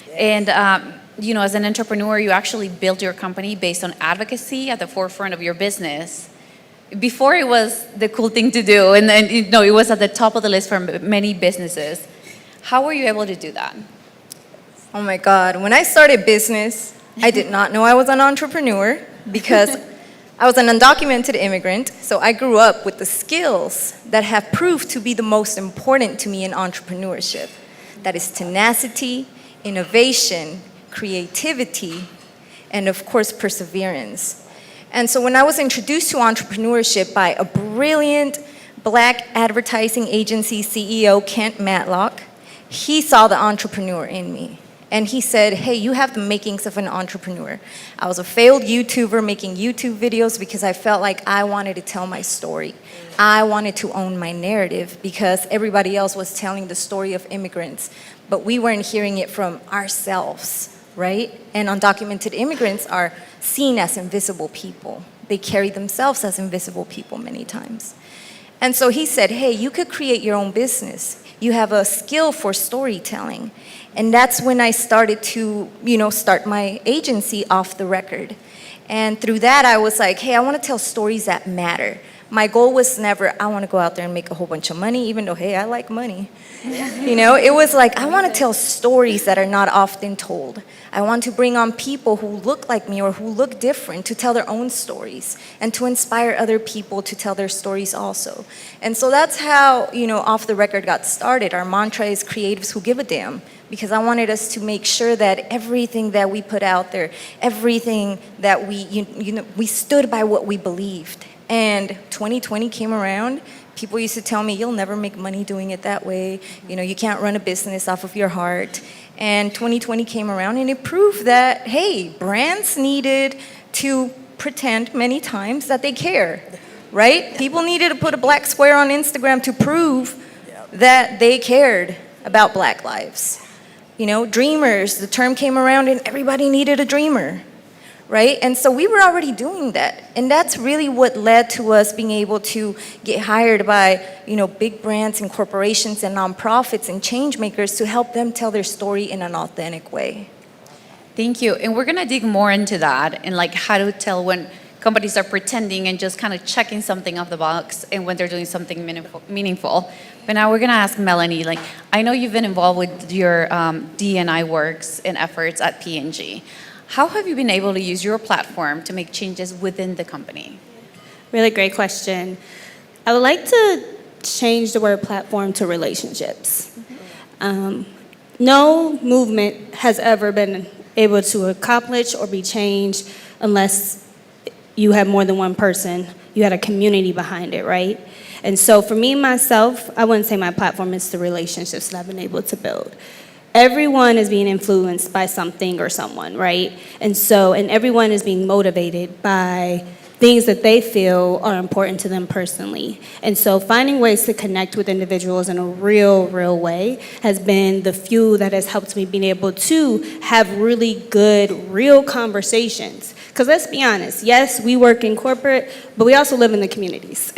Yes. And you know, as an entrepreneur, you actually built your company based on advocacy at the forefront of your business. Before it was the cool thing to do, and then it was at the top of the list for many businesses. How were you able to do that? Oh my God, when I started business, I did not know I was an entrepreneur because I was an undocumented immigrant, so I grew up with the skills that have proved to be the most important to me in entrepreneurship. That is tenacity, innovation, creativity, and of course, perseverance. And so when I was introduced to entrepreneurship by a brilliant Black advertising agency CEO, Kent Matlock, he saw the entrepreneur in me. And he said, hey, you have the makings of an entrepreneur. I was a failed YouTuber making YouTube videos because I felt like I wanted to tell my story. I wanted to own my narrative because everybody else was telling the story of immigrants, but we weren't hearing it from ourselves, right? And undocumented immigrants are seen as invisible people. They carry themselves as invisible people many times. And so he said, hey, you could create your own business. You have a skill for storytelling. And that's when I started to, start my agency Off the Record. And through that, I was like, hey, I want to tell stories that matter. My goal was never, I want to go out there and make a whole bunch of money, even though, hey, I like money. It was like, I want to tell stories that are not often told. I want to bring on people who look like me or who look different to tell their own stories and to inspire other people to tell their stories also. And so that's how, Off the Record got started. Our mantra is creatives who give a damn, because I wanted us to make sure that everything that we put out there, everything that we stood by what we believed. And 2020 came around. People used to tell me, you'll never make money doing it that way. You can't run a business off of your heart. And 2020 came around and it proved that, hey, brands needed to pretend many times that they care, right? People needed to put a black square on Instagram to prove that they cared about Black lives. Dreamers, the term came around and everybody needed a dreamer. Right? And so we were already doing that. And that's really what led to us being able to get hired by, big brands and corporations and nonprofits and change makers to help them tell their story in an authentic way. Thank you. And we're going to dig more into that and how to tell when companies are pretending and just kind of checking something off the box and when they're doing something meaningful. But now we're going to ask Melanie, I know you've been involved with your D&I works and efforts at P&G. How have you been able to use your platform to make changes within the company? Really great question. I would like to change the word platform to relationships. No movement has ever been able to accomplish or be changed unless you have more than one person. You had a community behind it, right? And so for me, myself, I wouldn't say my platform is the relationships that I've been able to build. Everyone is being influenced by something or someone, right? And everyone is being motivated by things that they feel are important to them personally. And so finding ways to connect with individuals in a real way has been the fuel that has helped me being able to have really good, real conversations. Because let's be honest, yes, we work in corporate, but we also live in the communities.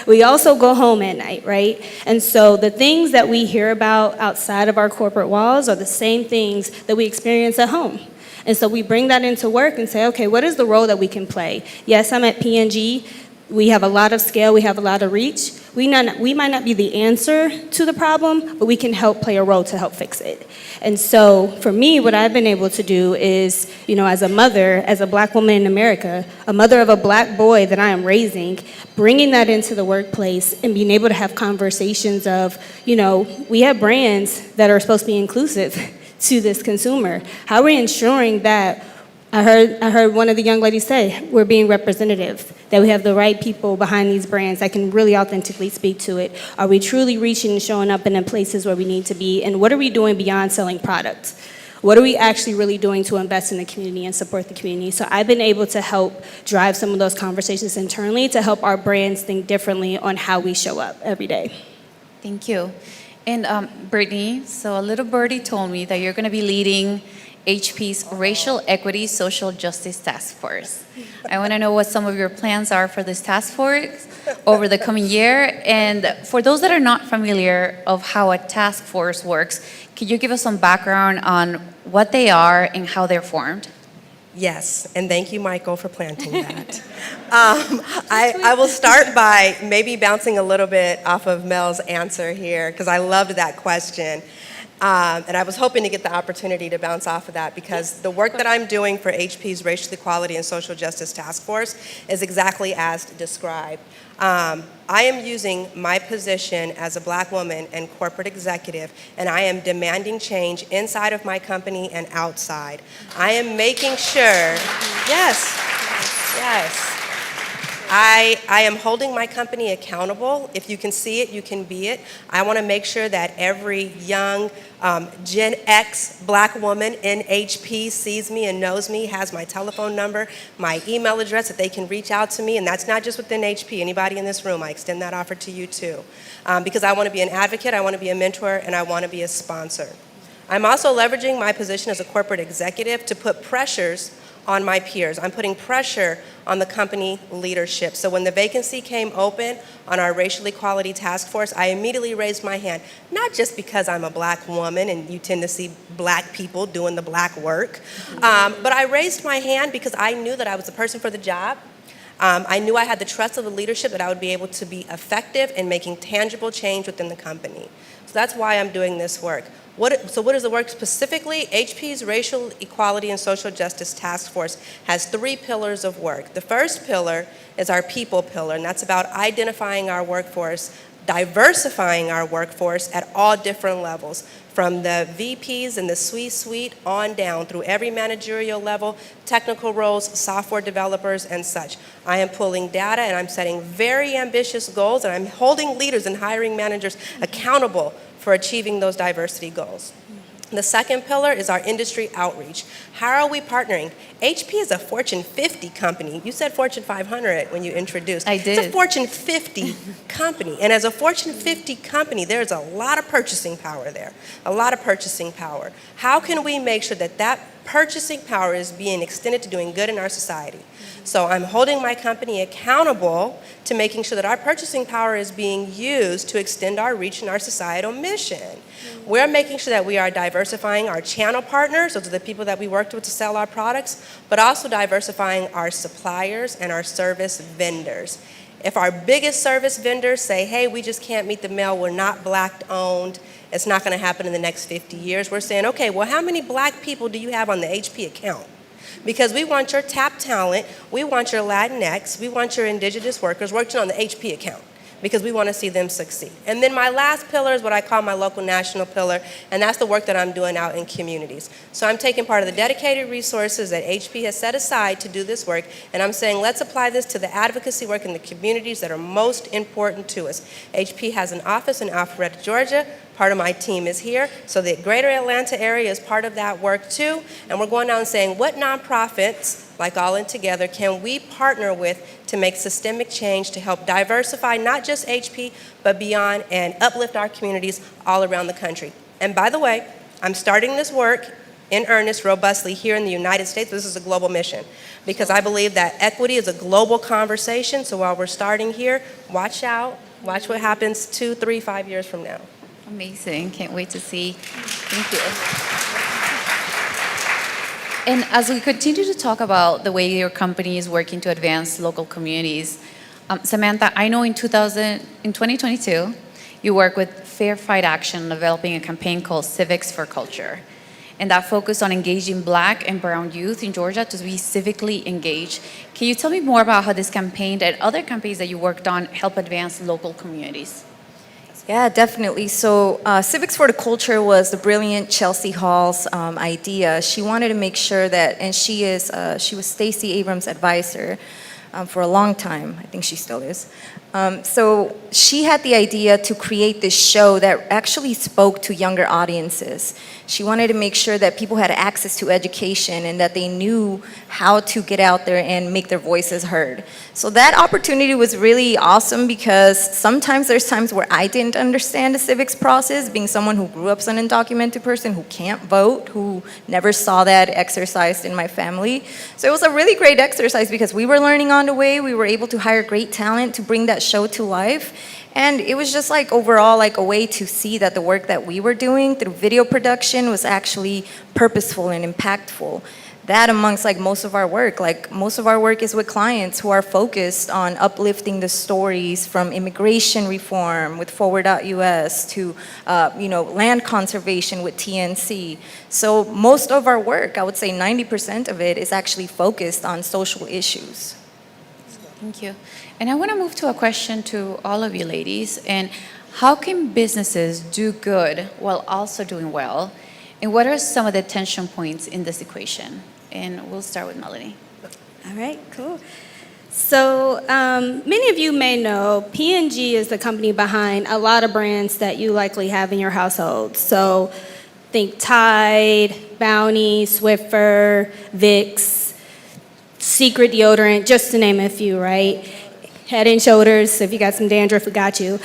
We also go home at night, right? And so the things that we hear about outside of our corporate walls are the same things that we experience at home. And so we bring that into work and say, okay, what is the role that we can play? Yes, I'm at P&G. We have a lot of scale. We have a lot of reach. We might not be the answer to the problem, but we can help play a role to help fix it. And so for me, what I've been able to do is, as a mother, as a Black woman in America, a mother of a Black boy that I am raising, bringing that into the workplace and being able to have conversations of, we have brands that are supposed to be inclusive to this consumer. How are we ensuring that, I heard one of the young ladies say, we're being representative, that we have the right people behind these brands that can really authentically speak to it. Are we truly reaching and showing up in the places where we need to be? And what are we doing beyond selling products? What are we actually really doing to invest in the community and support the community? So I've been able to help drive some of those conversations internally to help our brands think differently on how we show up every day. Thank you. And Brittany, so a little birdie told me that you're going to be leading HP's Racial Equity Social Justice Task Force. I want to know what some of your plans are for this task force over the coming year. And for those that are not familiar of how a task force works, could you give us some background on what they are and how they're formed? Yes, and thank you, Michael, for planting that. I will start by maybe bouncing a little bit off of Mel's answer here, because I loved that question. And I was hoping to get the opportunity to bounce off of that, because the work that I'm doing for HP's Racial Equality and Social Justice Task Force is exactly as described. I am using my position as a Black woman and corporate executive, and I am demanding change inside of my company and outside. I am making sure, yes, Yes. I am holding my company accountable. If you can see it, you can be it. I want to make sure that every young Gen X Black woman in HP sees me and knows me, has my telephone number, my email address, that they can reach out to me. And that's not just within HP. Anybody in this room, I extend that offer to you too. Because I want to be an advocate, I want to be a mentor, and I want to be a sponsor. I'm also leveraging my position as a corporate executive to put pressures on my peers. I'm putting pressure on the company leadership. So when the vacancy came open on our racial equality task force, I immediately raised my hand, not just because I'm a Black woman and you tend to see Black people doing the Black work, but I raised my hand because I knew that I was the person for the job. I knew I had the trust of the leadership that I would be able to be effective in making tangible change within the company. So that's why I'm doing this work. So what is the work specifically? HP's Racial Equality and Social Justice Task Force has 3 pillars of work. The first pillar is our people pillar, and that's about identifying our workforce, diversifying our workforce at all different levels, from the VPs and the C-suite on down through every managerial level, technical roles, software developers, and such. I am pulling data and I'm setting very ambitious goals, and I'm holding leaders and hiring managers accountable for achieving those diversity goals. The second pillar is our industry outreach. How are we partnering? HP is a Fortune 50 company. You said Fortune 500 when you introduced. I did. It's a Fortune 50 company. And as a Fortune 50 company, there's a lot of purchasing power there, a lot of purchasing power. How can we make sure that that purchasing power is being extended to doing good in our society? So I'm holding my company accountable to making sure that our purchasing power is being used to extend our reach and our societal mission. We're making sure that we are diversifying our channel partners, those are the people that we worked with to sell our products, but also diversifying our suppliers and our service vendors. If our biggest service vendors say, hey, we just can't meet the mail, we're not Black owned, it's not going to happen in the next 50 years, we're saying, okay, well, how many Black people do you have on the HP account? Because we want your top talent, we want your Latinx, we want your indigenous workers working on the HP account, because we want to see them succeed. And then my last pillar is what I call my local national pillar, and that's the work that I'm doing out in communities. So I'm taking part of the dedicated resources that HP has set aside to do this work, and I'm saying let's apply this to the advocacy work in the communities that are most important to us. HP has an office in Alpharetta, Georgia. Part of my team is here, so the greater Atlanta area is part of that work too, and we're going out and saying what nonprofits, like All In Together, can we partner with to make systemic change to help diversify not just HP, but beyond, and uplift our communities all around the country. And by the way, I'm starting this work in earnest, robustly here in the United States. This is a global mission, because I believe that equity is a global conversation, so while we're starting here, watch out, watch what happens 2, 3, 5 years from now. Amazing. Can't wait to see. Thank you. And as we continue to talk about the way your company is working to advance local communities, Samantha, I know in 2022, you work with Fair Fight Action developing a campaign called Civics for Culture. And that focused on engaging Black and brown youth in Georgia to be civically engaged. Can you tell me more about how this campaign and other campaigns that you worked on help advance local communities? Yeah, definitely. So Civics for the Culture was the brilliant Chelsea Hall's idea. She wanted to make sure that, and she was Stacey Abrams' advisor for a long time. I think she still is. So she had the idea to create this show that actually spoke to younger audiences. She wanted to make sure that people had access to education and that they knew how to get out there and make their voices heard. So that opportunity was really awesome, because sometimes there's times where I didn't understand the civics process, being someone who grew up as an undocumented person who can't vote, who never saw that exercised in my family. So it was a really great exercise because we were learning on the way. We were able to hire great talent to bring that show to life. And it was just like overall like a way to see that the work that we were doing through video production was actually purposeful and impactful. That amongst like most of our work is with clients who are focused on uplifting the stories from immigration reform with Forward.us to land conservation with TNC. So most of our work, I would say 90% of it, is actually focused on social issues. Thank you. And I want to move to a question to all of you ladies. And how can businesses do good while also doing well? And what are some of the tension points in this equation? And we'll start with Melanie. All right, cool. So many of you may know P&G is the company behind a lot of brands that you likely have in your household. So think Tide, Bounty, Swiffer, Vicks, Secret deodorant, just to name a few, right? Head and Shoulders, if you got some dandruff, we got you.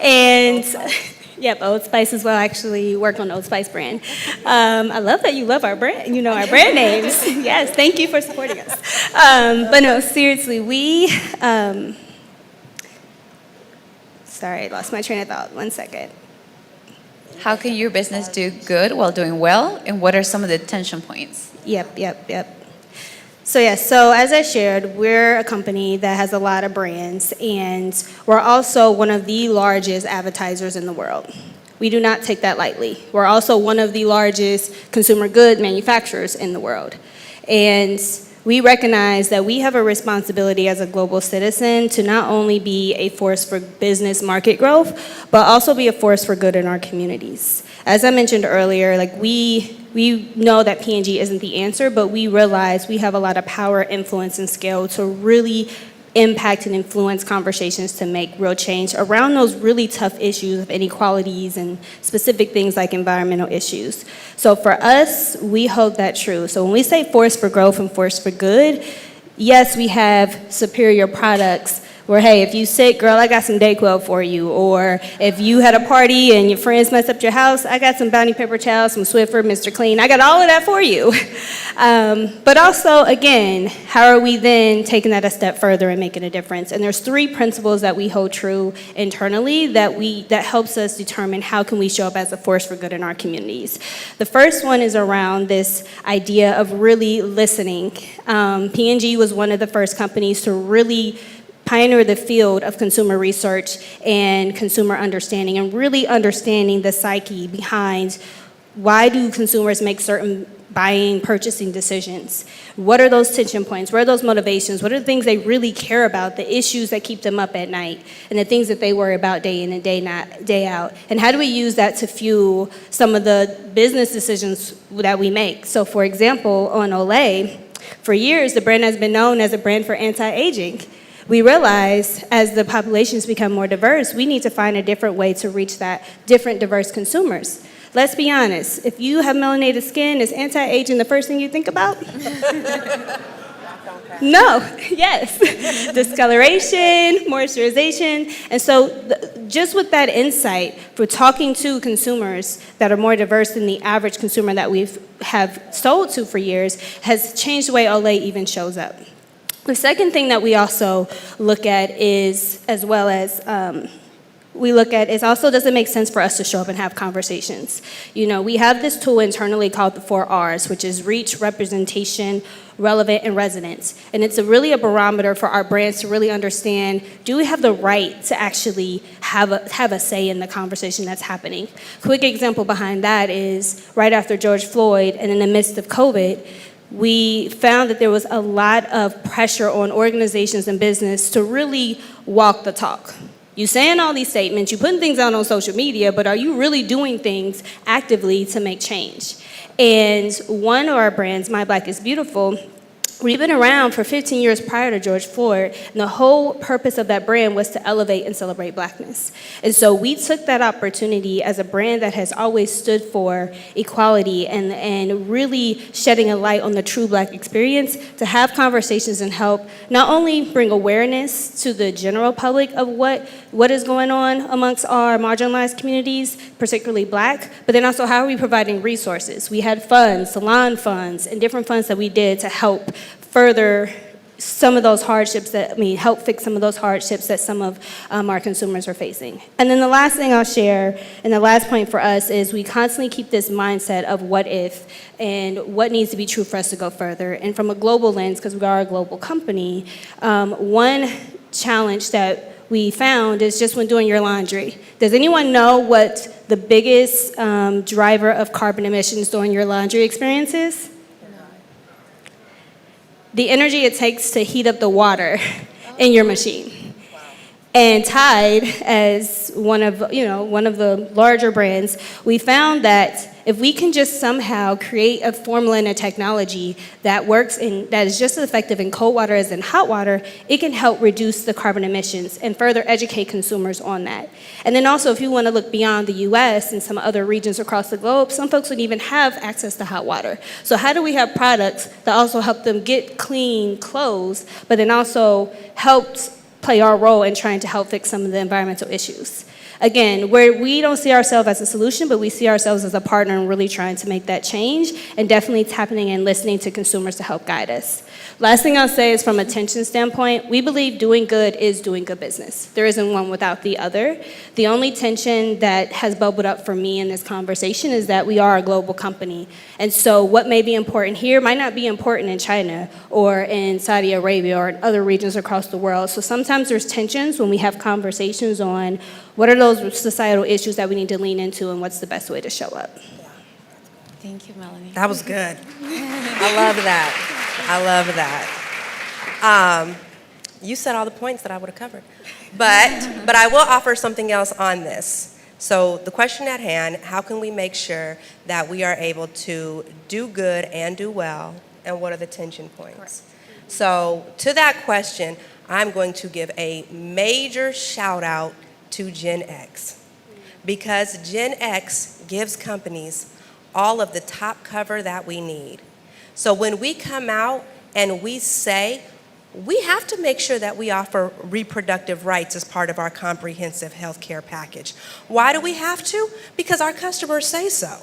And yep, Old Spice as well. I actually work on the Old Spice brand. I love that you love our brand, you know, our brand names. Yes, thank you for supporting us. But no, seriously, sorry, I lost my train of thought. 1 second. How can your business do good while doing well, and what are some of the tension points? Yep. So as I shared, we're a company that has a lot of brands, and we're also one of the largest advertisers in the world. We do not take that lightly. We're also one of the largest consumer good manufacturers in the world. And we recognize that we have a responsibility as a global citizen to not only be a force for business market growth, but also be a force for good in our communities. As I mentioned earlier, we know that P&G isn't the answer, but we realize we have a lot of power, influence, and scale to really impact and influence conversations to make real change around those really tough issues of inequalities and specific things like environmental issues. So for us, we hold that true. So when we say force for growth and force for good, yes, we have superior products where, hey, if you sick, girl, I got some Dayquil for you. Or if you had a party and your friends messed up your house, I got some Bounty paper towels, some Swiffer, Mr. Clean. I got all of that for you. But also, again, how are we then taking that a step further and making a difference? And there's 3 principles that we hold true internally that helps us determine how can we show up as a force for good in our communities. The first one is around this idea of really listening. P&G was one of the first companies to really pioneer the field of consumer research and consumer understanding, and really understanding the psyche behind why do consumers make certain buying, purchasing decisions. What are those tension points? What are those motivations? What are the things they really care about, the issues that keep them up at night, and the things that they worry about day in and day out? And how do we use that to fuel some of the business decisions that we make? So for example, on Olay, for years, the brand has been known as a brand for anti-aging. We realize as the populations become more diverse, we need to find a different way to reach that different diverse consumers. Let's be honest, if you have melanated skin, is anti-aging the first thing you think about? No, yes. Discoloration, moisturization. And so just with that insight, for talking to consumers that are more diverse than the average consumer that have sold to for years, has changed the way Olay even shows up. The second thing that we also look at is, as well as is also, does it make sense for us to show up and have conversations? You know, we have this tool internally called the 4 R's, which is reach, representation, relevant, and resonance. And it's really a barometer for our brands to really understand, do we have the right to actually have a say in the conversation that's happening? Quick example behind that is right after George Floyd and in the midst of COVID, we found that there was a lot of pressure on organizations and business to really walk the talk. You saying all these statements, you putting things out on social media, but are you really doing things actively to make change? And one of our brands, My Black is Beautiful, we've been around for 15 years prior to George Floyd, and the whole purpose of that brand was to elevate and celebrate Blackness. And so we took that opportunity as a brand that has always stood for equality and really shedding a light on the true Black experience to have conversations and help not only bring awareness to the general public of what is going on amongst our marginalized communities, particularly Black, but then also how are we providing resources? We had funds, salon funds, and different funds that we did to help further some of those hardships help fix some of those hardships that some of our consumers are facing. And then the last thing I'll share, and the last point for us, is we constantly keep this mindset of what if and what needs to be true for us to go further. And from a global lens, because we are a global company, one challenge that we found is just when doing your laundry. Does anyone know what the biggest driver of carbon emissions during your laundry experience is? The energy it takes to heat up the water in your machine. And Tide, as one of the larger brands, we found that if we can just somehow create a formula and a technology that works and that is just as effective in cold water as in hot water, it can help reduce the carbon emissions and further educate consumers on that. And then also, if you want to look beyond the US and some other regions across the globe, some folks don't even have access to hot water. So how do we have products that also help them get clean clothes, but then also helps play our role in trying to help fix some of the environmental issues? Again, where we don't see ourselves as a solution, but we see ourselves as a partner in really trying to make that change and definitely tapping and listening to consumers to help guide us. Last thing I'll say is from a tension standpoint, we believe doing good is doing good business. There isn't one without the other. The only tension that has bubbled up for me in this conversation is that we are a global company. And so what may be important here might not be important in China or in Saudi Arabia or in other regions across the world. So sometimes there's tensions when we have conversations on what are those societal issues that we need to lean into and what's the best way to show up. Thank you, Melanie. That was good. I love that. I love that. You said all the points that I would have covered. But I will offer something else on this. So the question at hand, how can we make sure that we are able to do good and do well, and what are the tension points? Correct. So to that question, I'm going to give a major shout out to Gen X, because Gen X gives companies all of the top cover that we need. So when we come out and we say, we have to make sure that we offer reproductive rights as part of our comprehensive health care package. Why do we have to? Because our customers say so.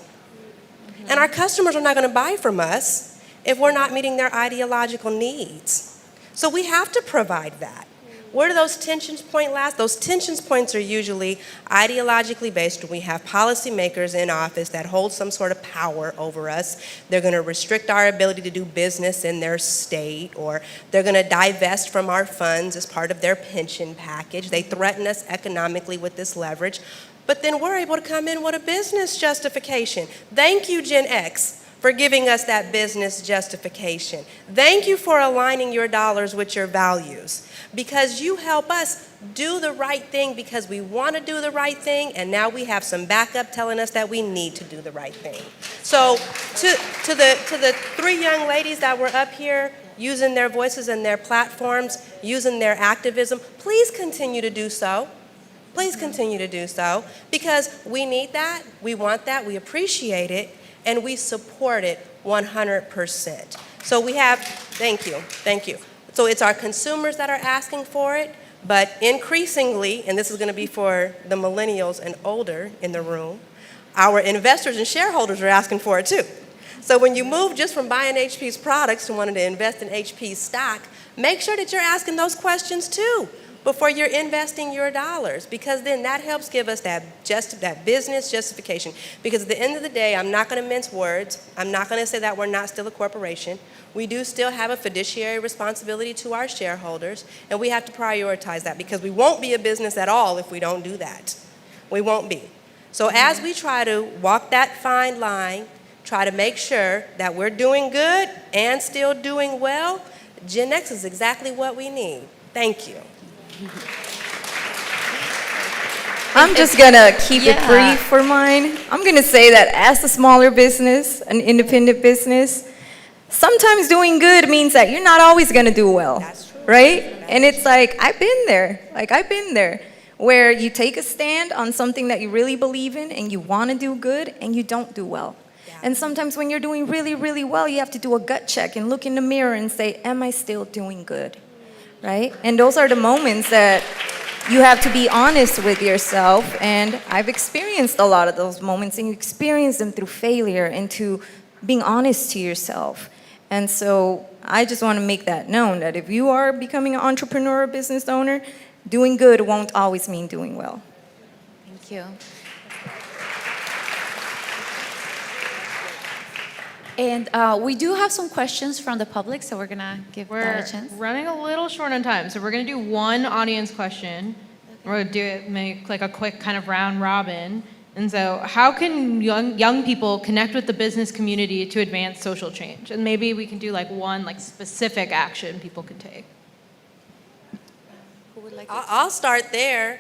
And our customers are not going to buy from us if we're not meeting their ideological needs. So we have to provide that. Where do those tensions point last? Those tensions points are usually ideologically based when we have policymakers in office that hold some sort of power over us. They're going to restrict our ability to do business in their state, or they're going to divest from our funds as part of their pension package. They threaten us economically with this leverage. But then we're able to come in with a business justification. Thank you, Gen X, for giving us that business justification. Thank you for aligning your dollars with your values, because you help us do the right thing because we want to do the right thing, and now we have some backup telling us that we need to do the right thing. So to the three young ladies that were up here using their voices and their platforms, using their activism, please continue to do so. Please continue to do so, because we need that, we want that, we appreciate it, and we support it 100%. So we have, thank you. So it's our consumers that are asking for it, but increasingly, and this is going to be for the millennials and older in the room, our investors and shareholders are asking for it too. So when you move just from buying HP's products to wanting to invest in HP's stock, make sure that you're asking those questions too before you're investing your dollars, because then that helps give us that business justification. Because at the end of the day, I'm not going to mince words. I'm not going to say that we're not still a corporation. We do still have a fiduciary responsibility to our shareholders, and we have to prioritize that, because we won't be a business at all if we don't do that. We won't be. So as we try to walk that fine line, try to make sure that we're doing good and still doing well, Gen X is exactly what we need. Thank you. I'm just gonna keep it brief for mine. I'm gonna say that as a smaller business, an independent business, sometimes doing good means that you're not always gonna do well, right? And it's like, I've been there, where you take a stand on something that you really believe in and you wanna do good and you don't do well. And sometimes when you're doing really, really well, you have to do a gut check and look in the mirror and say, am I still doing good? Right? And those are the moments that you have to be honest with yourself. And I've experienced a lot of those moments, and you experience them through failure and to being honest to yourself. And so I just want to make that known, that if you are becoming an entrepreneur or business owner, doing good won't always mean doing well. Thank you. And we do have some questions from the public, so we're gonna give that a chance. We're running a little short on time, so we're gonna do one audience question. We're gonna do it, make like a quick kind of round robin. And so how can young people connect with the business community to advance social change? And maybe we can do like one like specific action people could take. I'll start there.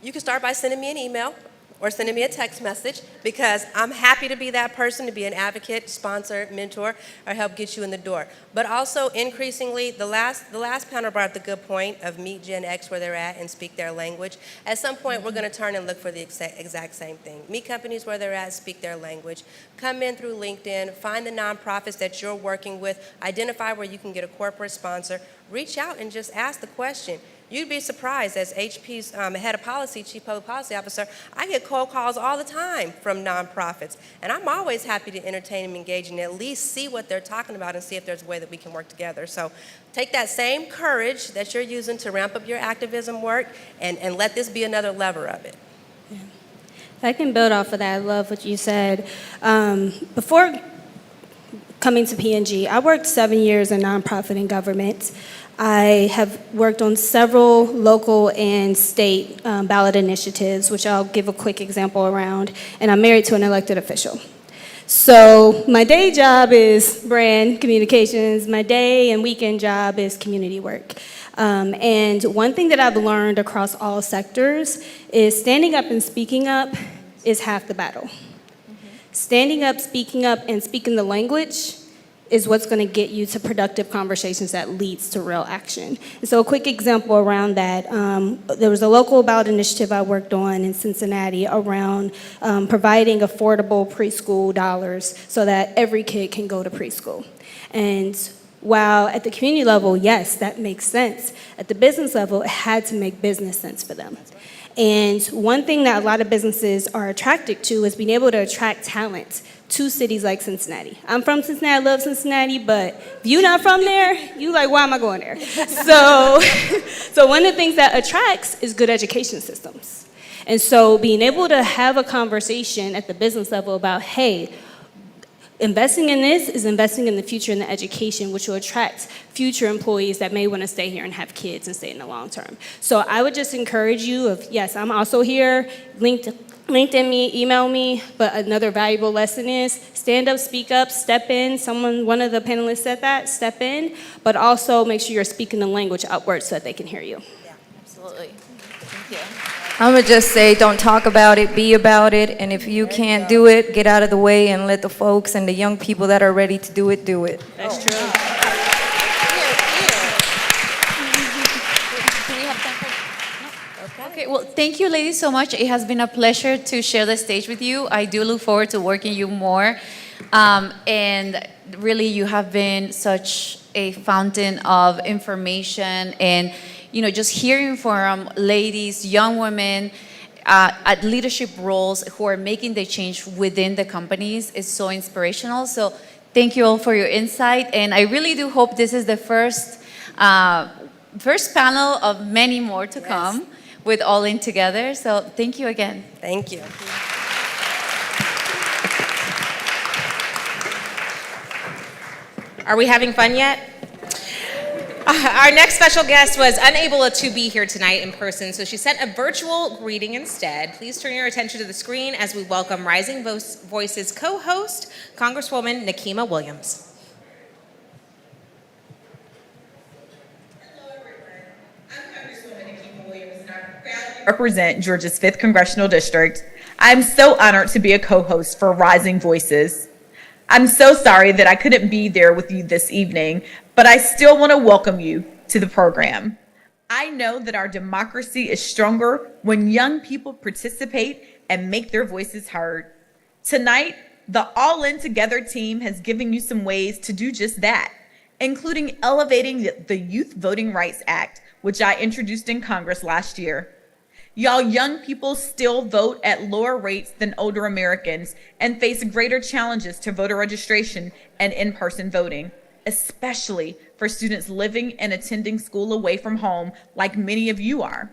You can start by sending me an email. or sending me a text message, because I'm happy to be that person, to be an advocate, sponsor, mentor, or help get you in the door. But also increasingly, the last panel brought up the good point of meet Gen X where they're at and speak their language. At some point, we're going to turn and look for the exact same thing. Meet companies where they're at, speak their language. Come in through LinkedIn, find the nonprofits that you're working with, identify where you can get a corporate sponsor, reach out and just ask the question. You'd be surprised, as HP's head of policy, chief public policy officer, I get cold calls all the time from nonprofits. And I'm always happy to entertain and engage and at least see what they're talking about and see if there's a way that we can work together. So take that same courage that you're using to ramp up your activism work and let this be another lever of it. Yeah. If I can build off of that, I love what you said. Before coming to PNG, I worked 7 years in nonprofit and government. I have worked on several local and state ballot initiatives, which I'll give a quick example around, and I'm married to an elected official. So my day job is brand communications, my day and weekend job is community work. And one thing that I've learned across all sectors is standing up and speaking up is half the battle. Standing up, speaking up, and speaking the language is what's going to get you to productive conversations that leads to real action. And so a quick example around that, there was a local ballot initiative I worked on in Cincinnati around providing affordable preschool dollars so that every kid can go to preschool. And while at the community level, yes, that makes sense, at the business level, it had to make business sense for them. And one thing that a lot of businesses are attracted to is being able to attract talent to cities like Cincinnati. I'm from Cincinnati, I love Cincinnati, but if you're not from there, you like, why am I going there? So one of the things that attracts is good education systems. And so being able to have a conversation at the business level about, hey, investing in this is investing in the future in the education, which will attract future employees that may want to stay here and have kids and stay in the long term. So I would just encourage you of, yes, I'm also here, LinkedIn me, email me, but another valuable lesson is stand up, speak up, step in. One of the panelists said that, step in, but also make sure you're speaking the language upwards so that they can hear you. Yeah, absolutely. Thank you. I'm gonna just say, don't talk about it, be about it, and if you can't do it, get out of the way and let the folks and the young people that are ready to do it, do it. That's true. Okay, well, thank you, ladies, so much. It has been a pleasure to share the stage with you. I do look forward to working you more. And really, you have been such a fountain of information and, just hearing from ladies, young women at leadership roles who are making the change within the companies is so inspirational. So thank you all for your insight. And I really do hope this is the first panel of many more to come with All In Together. So thank you again. Thank you. Are we having fun yet? Our next special guest was unable to be here tonight in person, so she sent a virtual greeting instead. Please turn your attention to the screen as we welcome Rising Voices co-host, Congresswoman Nikema Williams. Represent Georgia's 5th Congressional District. I'm so honored to be a co-host for Rising Voices. I'm so sorry that I couldn't be there with you this evening, but I still want to welcome you to the program. I know that our democracy is stronger when young people participate and make their voices heard. Tonight, the All In Together team has given you some ways to do just that, including elevating the Youth Voting Rights Act, which I introduced in Congress last year. Y'all young people still vote at lower rates than older Americans and face greater challenges to voter registration and in-person voting, especially for students living and attending school away from home like many of you are.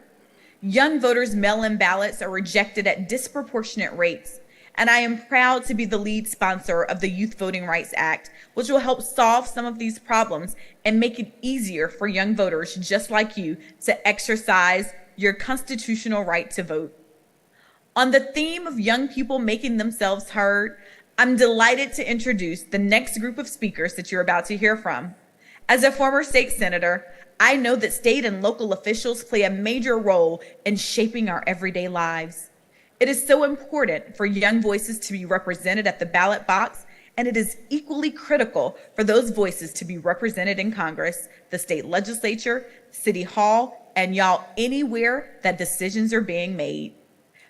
Young voters' mail-in ballots are rejected at disproportionate rates, and I am proud to be the lead sponsor of the Youth Voting Rights Act, which will help solve some of these problems and make it easier for young voters just like you to exercise your constitutional right to vote. On the theme of young people making themselves heard, I'm delighted to introduce the next group of speakers that you're about to hear from. As a former state senator, I know that state and local officials play a major role in shaping our everyday lives. It is so important for young voices to be represented at the ballot box, and it is equally critical for those voices to be represented in Congress, the state legislature, City Hall, and y'all anywhere that decisions are being made.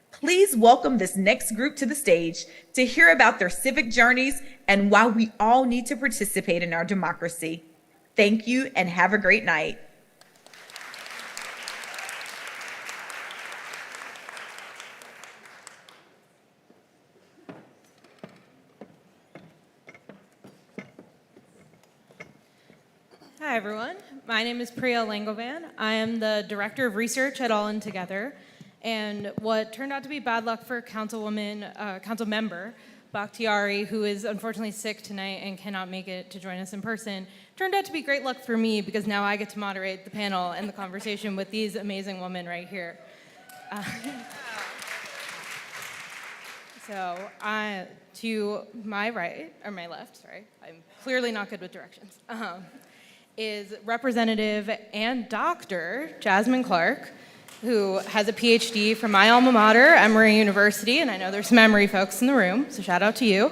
Please welcome this next group to the stage to hear about their civic journeys and why we all need to participate in our democracy. Thank you and have a great night. Hi, everyone. My name is Priya Langovan. I am the Director of Research at All In Together. And what turned out to be bad luck for council member Bakhtiari, who is unfortunately sick tonight and cannot make it to join us in person, turned out to be great luck for me because now I get to moderate the panel and the conversation with these amazing women right here. To my right, or my left, sorry, I'm clearly not good with directions, is Representative and Dr. Jasmine Clark, who has a PhD from my alma mater, Emory University, and I know there's some Emory folks in the room, so shout out to you.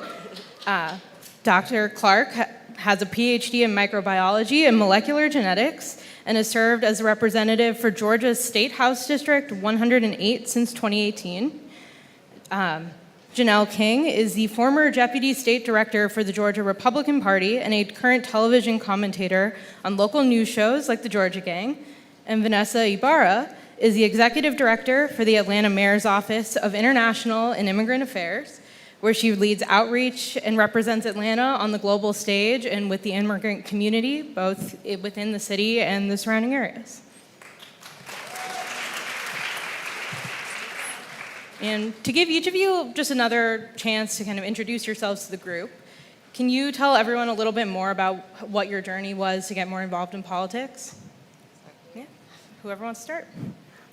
Dr. Clark has a PhD in microbiology and molecular genetics and has served as a representative for Georgia's State House District 108 since 2018. Janelle King is the former Deputy State Director for the Georgia Republican Party and a current television commentator on local news shows like The Georgia Gang. And Vanessa Ibarra is the Executive Director for the Atlanta Mayor's Office of International and Immigrant Affairs, where she leads outreach and represents Atlanta on the global stage and with the immigrant community, both within the city and the surrounding areas. And to give each of you just another chance to kind of introduce yourselves to the group, can you tell everyone a little bit more about what your journey was to get more involved in politics? Yeah, whoever wants to start.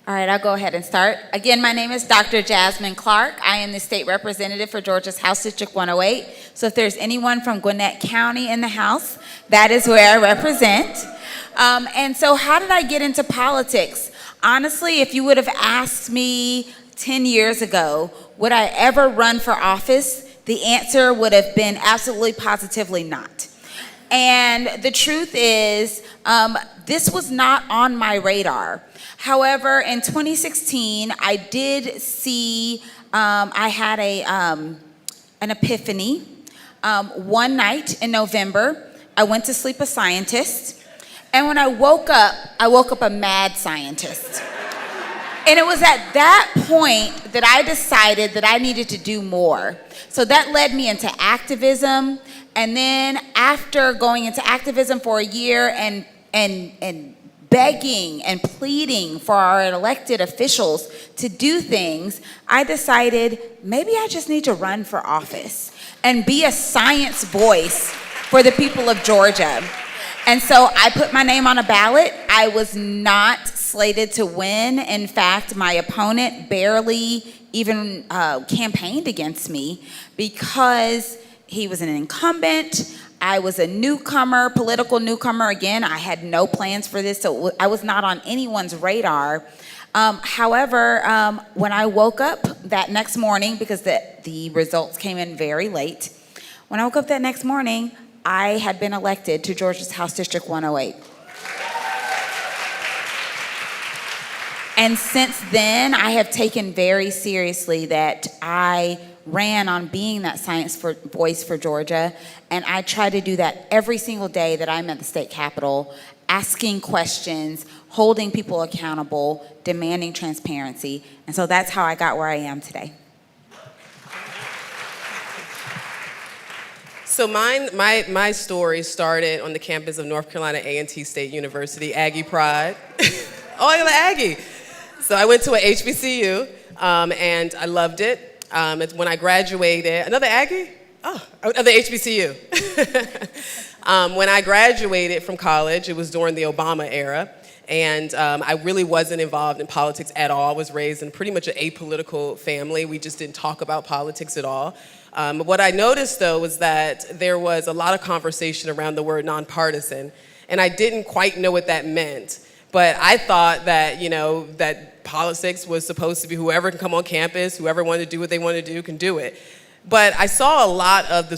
All right, I'll go ahead and start. Again, my name is Dr. Jasmine Clark. I am the state representative for Georgia's House District 108. So if there's anyone from Gwinnett County in the House, that is where I represent. And so how did I get into politics? Honestly, if you would have asked me 10 years ago, would I ever run for office? The answer would have been absolutely positively not. And the truth is, this was not on my radar. However, in 2016, I did see, I had an epiphany. One night in November, I went to sleep a scientist. And when I woke up a mad scientist. And it was at that point that I decided that I needed to do more. So that led me into activism. And then after going into activism for a year and begging and pleading for our elected officials to do things, I decided maybe I just need to run for office and be a science voice for the people of Georgia. And so I put my name on a ballot. I was not slated to win. In fact, my opponent barely even campaigned against me because he was an incumbent. I was a newcomer, political newcomer. Again, I had no plans for this, so I was not on anyone's radar. However, when I woke up that next morning, because the results came in very late, when I woke up that next morning, I had been elected to Georgia's House District 108. And since then, I have taken very seriously that I ran on being that science voice for Georgia, and I try to do that every single day that I'm at the state capitol, asking questions, holding people accountable, demanding transparency, and so that's how I got where I am today. So my story started on the campus of North Carolina A&T State University, Aggie Pride. Oh, I'm an Aggie. So I went to a HBCU, and I loved it. When I graduated, another Aggie? Oh, another HBCU. When I graduated from college, it was during the Obama era, and I really wasn't involved in politics at all. I was raised in pretty much an apolitical family. We just didn't talk about politics at all. What I noticed, though, was that there was a lot of conversation around the word nonpartisan, and I didn't quite know what that meant. But I thought that, that politics was supposed to be whoever can come on campus, whoever wanted to do what they wanted to do can do it. But I saw a lot of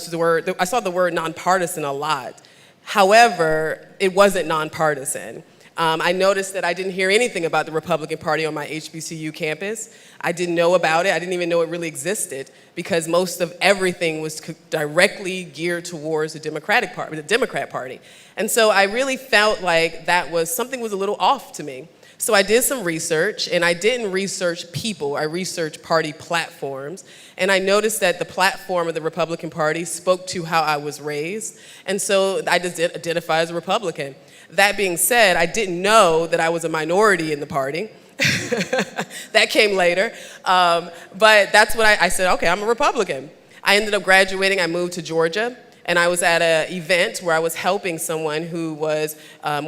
I saw the word nonpartisan a lot. However, it wasn't nonpartisan. I noticed that I didn't hear anything about the Republican Party on my HBCU campus. I didn't know about it. I didn't even know it really existed because most of everything was directly geared towards the Democrat Party. And so I really felt like something was a little off to me. So I did some research, and I didn't research people. I researched party platforms, and I noticed that the platform of the Republican Party spoke to how I was raised, and so I just identify as a Republican. That being said, I didn't know that I was a minority in the party. That came later, but that's what I said, okay, I'm a Republican. I ended up graduating, I moved to Georgia, and I was at an event where I was helping someone who was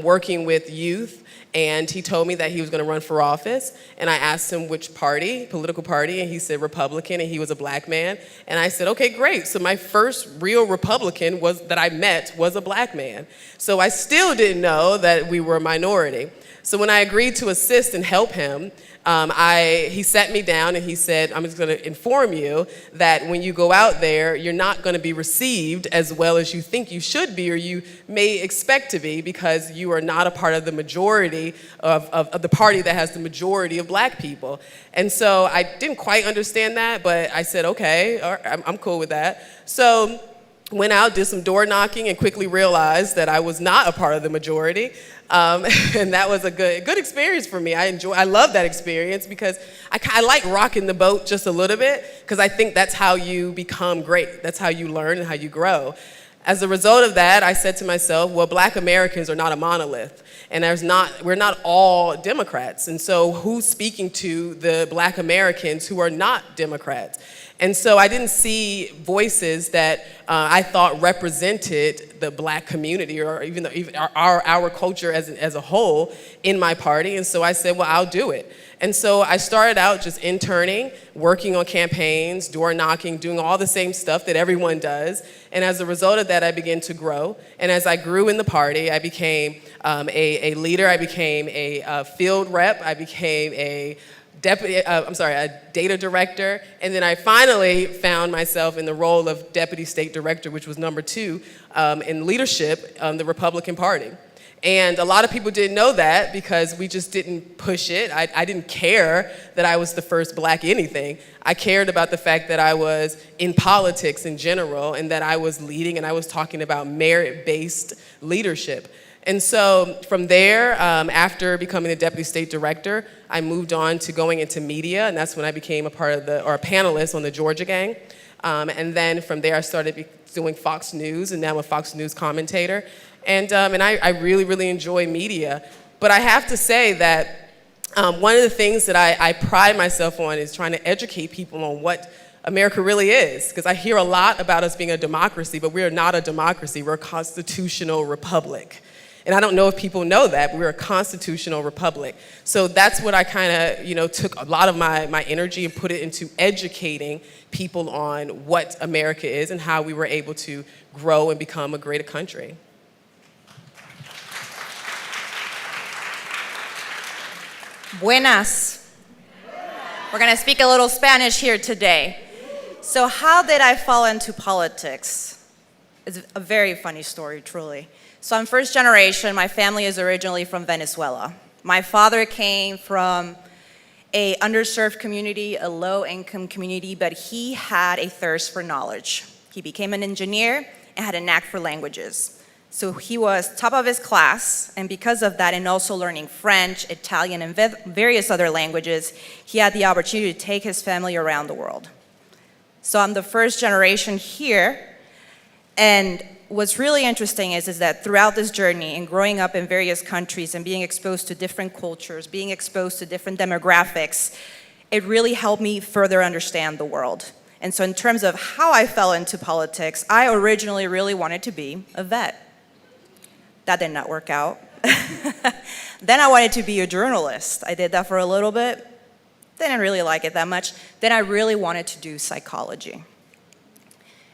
working with youth, and he told me that he was going to run for office, and I asked him which political party, and he said Republican, and he was a black man, and I said, okay, great. So my first real Republican that I met was a black man. So I still didn't know that we were a minority. So when I agreed to assist and help him, he sat me down and he said, I'm just going to inform you that when you go out there, you're not going to be received as well as you think you should be or you may expect to be because you are not a part of the majority of the party that has the majority of black people. And so I didn't quite understand that, but I said, okay, all right, I'm cool with that. So went out, did some door knocking, and quickly realized that I was not a part of the majority. And that was a good experience for me. I love that experience because I like rocking the boat just a little bit because I think that's how you become great. That's how you learn and how you grow. As a result of that, I said to myself, well, black Americans are not a monolith. And we're not all Democrats. And so who's speaking to the black Americans who are not Democrats? And so I didn't see voices that I thought represented the black community or even our culture as a whole in my party. And so I said, well, I'll do it. And so I started out just interning, working on campaigns, door knocking, doing all the same stuff that everyone does. And as a result of that, I began to grow. And as I grew in the party, I became a leader. I became a field rep. I became a data director, and then I finally found myself in the role of deputy state director, which was number 2 in leadership the Republican Party. And a lot of people didn't know that because we just didn't push it. I didn't care that I was the first black anything. I cared about the fact that I was in politics in general and that I was leading and I was talking about merit-based leadership. And so from there, after becoming the deputy state director, I moved on to going into media, and that's when I became a panelist on the Georgia Gang. And then from there, I started doing Fox News, and now I'm a Fox News commentator. And I really, really enjoy media. But I have to say that one of the things that I pride myself on is trying to educate people on what America really is. Because I hear a lot about us being a democracy, but we are not a democracy. We're a constitutional republic. And I don't know if people know that, but we're a constitutional republic. So that's what I kind of, took a lot of my energy and put it into educating people on what America is and how we were able to grow and become a greater country. Buenas. We're going to speak a little Spanish here today. So how did I fall into politics? It's a very funny story, truly. So I'm first generation. My family is originally from Venezuela. My father came from a underserved community, a low-income community, but he had a thirst for knowledge. He became an engineer and had a knack for languages. So he was top of his class, and because of that, and also learning French, Italian, and various other languages, he had the opportunity to take his family around the world. So I'm the first generation here, and what's really interesting is that throughout this journey and growing up in various countries and being exposed to different cultures, being exposed to different demographics, it really helped me further understand the world. And so in terms of how I fell into politics, I originally really wanted to be a vet. That did not work out. Then I wanted to be a journalist. I did that for a little bit. Didn't really like it that much. Then I really wanted to do psychology.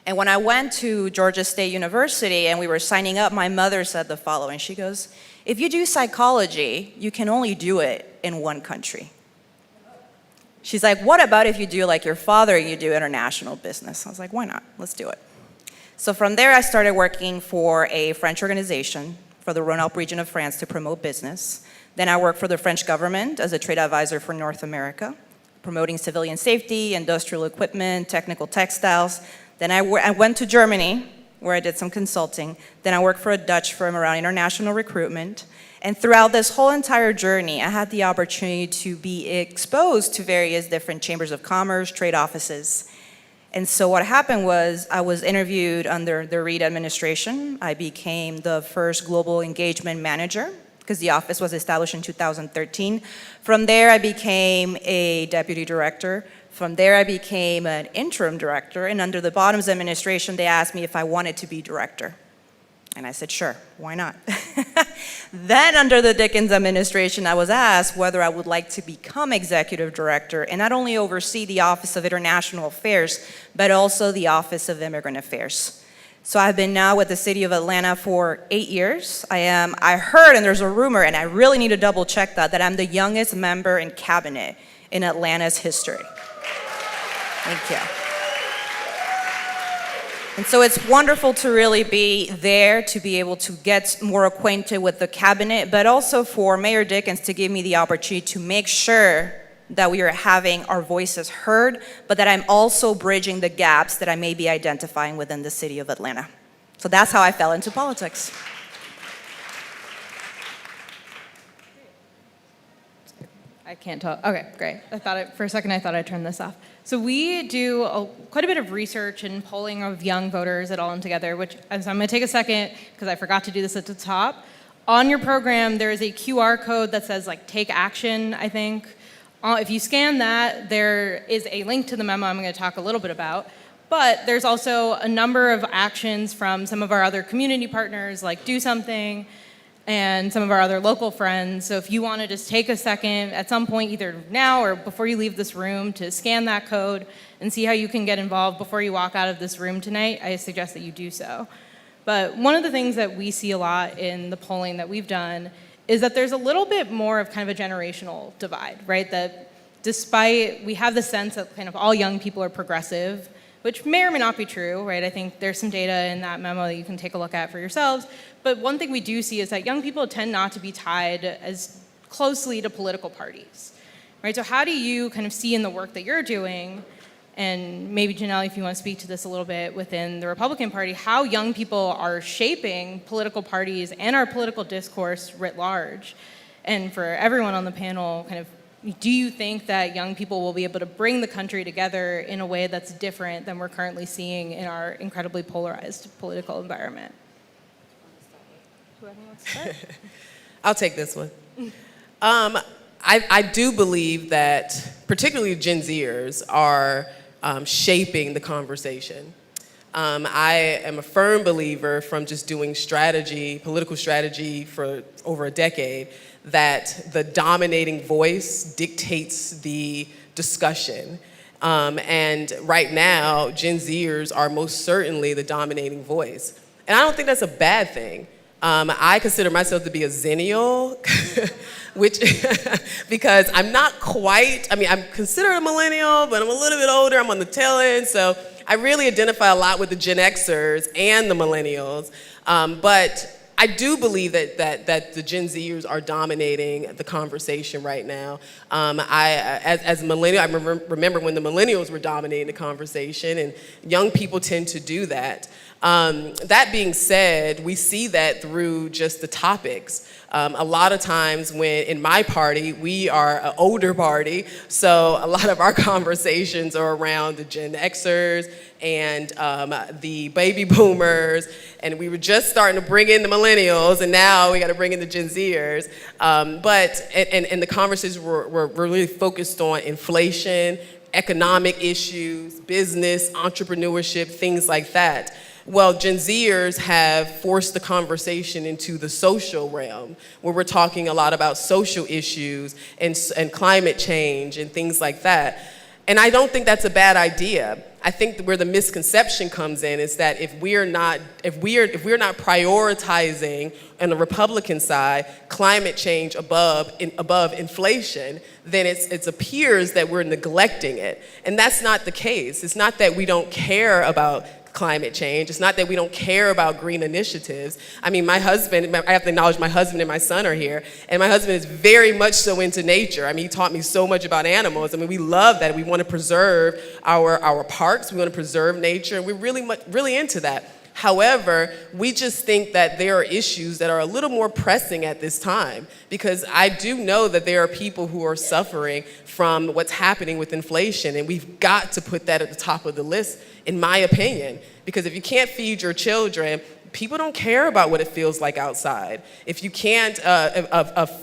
And when I went to Georgia State University and we were signing up, my mother said the following. She goes, if you do psychology, you can only do it in one country. She's like, what about if you do like your father, you do international business? I was like, why not? Let's do it. So from there, I started working for a French organization for the Rhône-Alpes region of France to promote business. Then I worked for the French government as a trade advisor for North America, promoting civilian safety, industrial equipment, technical textiles. Then I went to Germany, where I did some consulting. Then I worked for a Dutch firm around international recruitment. And throughout this whole entire journey, I had the opportunity to be exposed to various different chambers of commerce, trade offices. And so what happened was I was interviewed under the Reid administration. I became the first global engagement manager because the office was established in 2013. From there, I became a deputy director. From there, I became an interim director. And under the Bottoms administration, they asked me if I wanted to be director. And I said, sure, why not? Then under the Dickens administration, I was asked whether I would like to become executive director and not only oversee the Office of International Affairs, but also the Office of Immigrant Affairs. So I've been now with the city of Atlanta for 8 years. I heard, and there's a rumor, and I really need to double check that I'm the youngest member in cabinet in Atlanta's history. Thank you. And so it's wonderful to really be there, to be able to get more acquainted with the cabinet, but also for Mayor Dickens to give me the opportunity to make sure that we are having our voices heard, but that I'm also bridging the gaps that I may be identifying within the city of Atlanta. So that's how I fell into politics. I can't talk. Okay, great. For a second I thought I'd turn this off. So we do quite a bit of research and polling of young voters at All In Together, which so I'm going to take a second because I forgot to do this at the top. On your program, there is a QR code that says like take action, I think. If you scan that, there is a link to the memo I'm going to talk a little bit about. But there's also a number of actions from some of our other community partners like Do Something, and some of our other local friends. So if you want to just take a second at some point, either now or before you leave this room, to scan that code and see how you can get involved before you walk out of this room tonight, I suggest that you do so. But one of the things that we see a lot in the polling that we've done is that there's a little bit more of kind of a generational divide, right? That despite, we have the sense that kind of all young people are progressive, which may or may not be true, right? I think there's some data in that memo that you can take a look at for yourselves. But one thing we do see is that young people tend not to be tied as closely to political parties, right? So how do you kind of see in the work that you're doing, and maybe Janelle, if you want to speak to this a little bit within the Republican Party, how young people are shaping political parties and our political discourse writ large? And for everyone on the panel, kind of, do you think that young people will be able to bring the country together in a way that's different than we're currently seeing in our incredibly polarized political environment? Whoever wants to start. I'll take this one. I do believe that particularly Gen Zers are shaping the conversation. I am a firm believer from just doing strategy, political strategy for over a decade, that the dominating voice dictates the discussion. And right now, Gen Zers are most certainly the dominating voice. And I don't think that's a bad thing. I consider myself to be a Zennial, which, because I'm not quite, I'm considered a millennial, but I'm a little bit older, I'm on the tail end, so I really identify a lot with the Gen Xers and the millennials. But I do believe that the Gen Zers are dominating the conversation right now. As a millennial, I remember when the millennials were dominating the conversation, and young people tend to do that. That being said, we see that through just the topics. A lot of times when, in my party, we are an older party, so a lot of our conversations are around the Gen Xers and the baby boomers, and we were just starting to bring in the millennials, and now we got to bring in the Gen Zers. But the conversations were really focused on inflation, economic issues, business, entrepreneurship, things like that. Well, Gen Zers have forced the conversation into the social realm, where we're talking a lot about social issues and climate change and things like that. And I don't think that's a bad idea. I think where the misconception comes in is that if we're not prioritizing on the Republican side climate change above inflation, then it appears that we're neglecting it. And that's not the case. It's not that we don't care about climate change. It's not that we don't care about green initiatives. I mean, my husband, I have to acknowledge my husband and my son are here, and my husband is very much so into nature. I mean, he taught me so much about animals. I mean, we love that. We want to preserve our parks. We want to preserve nature, and we're really into that. However, we just think that there are issues that are a little more pressing at this time, because I do know that there are people who are suffering from what's happening with inflation, and we've got to put that at the top of the list, in my opinion, because if you can't feed your children, people don't care about what it feels like outside. If you can't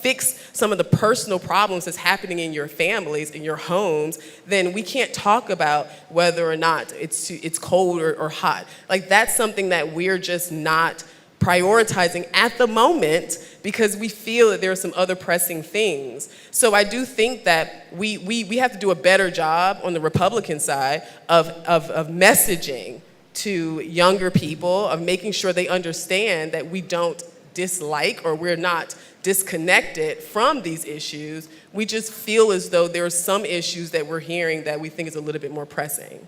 fix some of the personal problems that's happening in your families, in your homes, then we can't talk about whether or not it's cold or hot. Like, that's something that we're just not prioritizing at the moment because we feel that there are some other pressing things. So I do think that we have to do a better job on the Republican side of messaging to younger people, of making sure they understand that we don't dislike or we're not disconnected from these issues. We just feel as though there are some issues that we're hearing that we think is a little bit more pressing.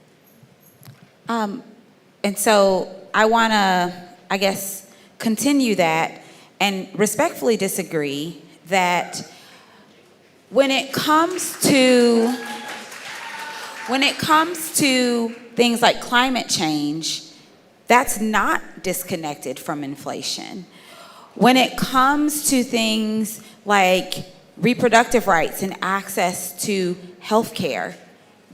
And so I want to, I guess, continue that and respectfully disagree that when it comes to things like climate change, that's not disconnected from inflation. When it comes to things like reproductive rights and access to health care,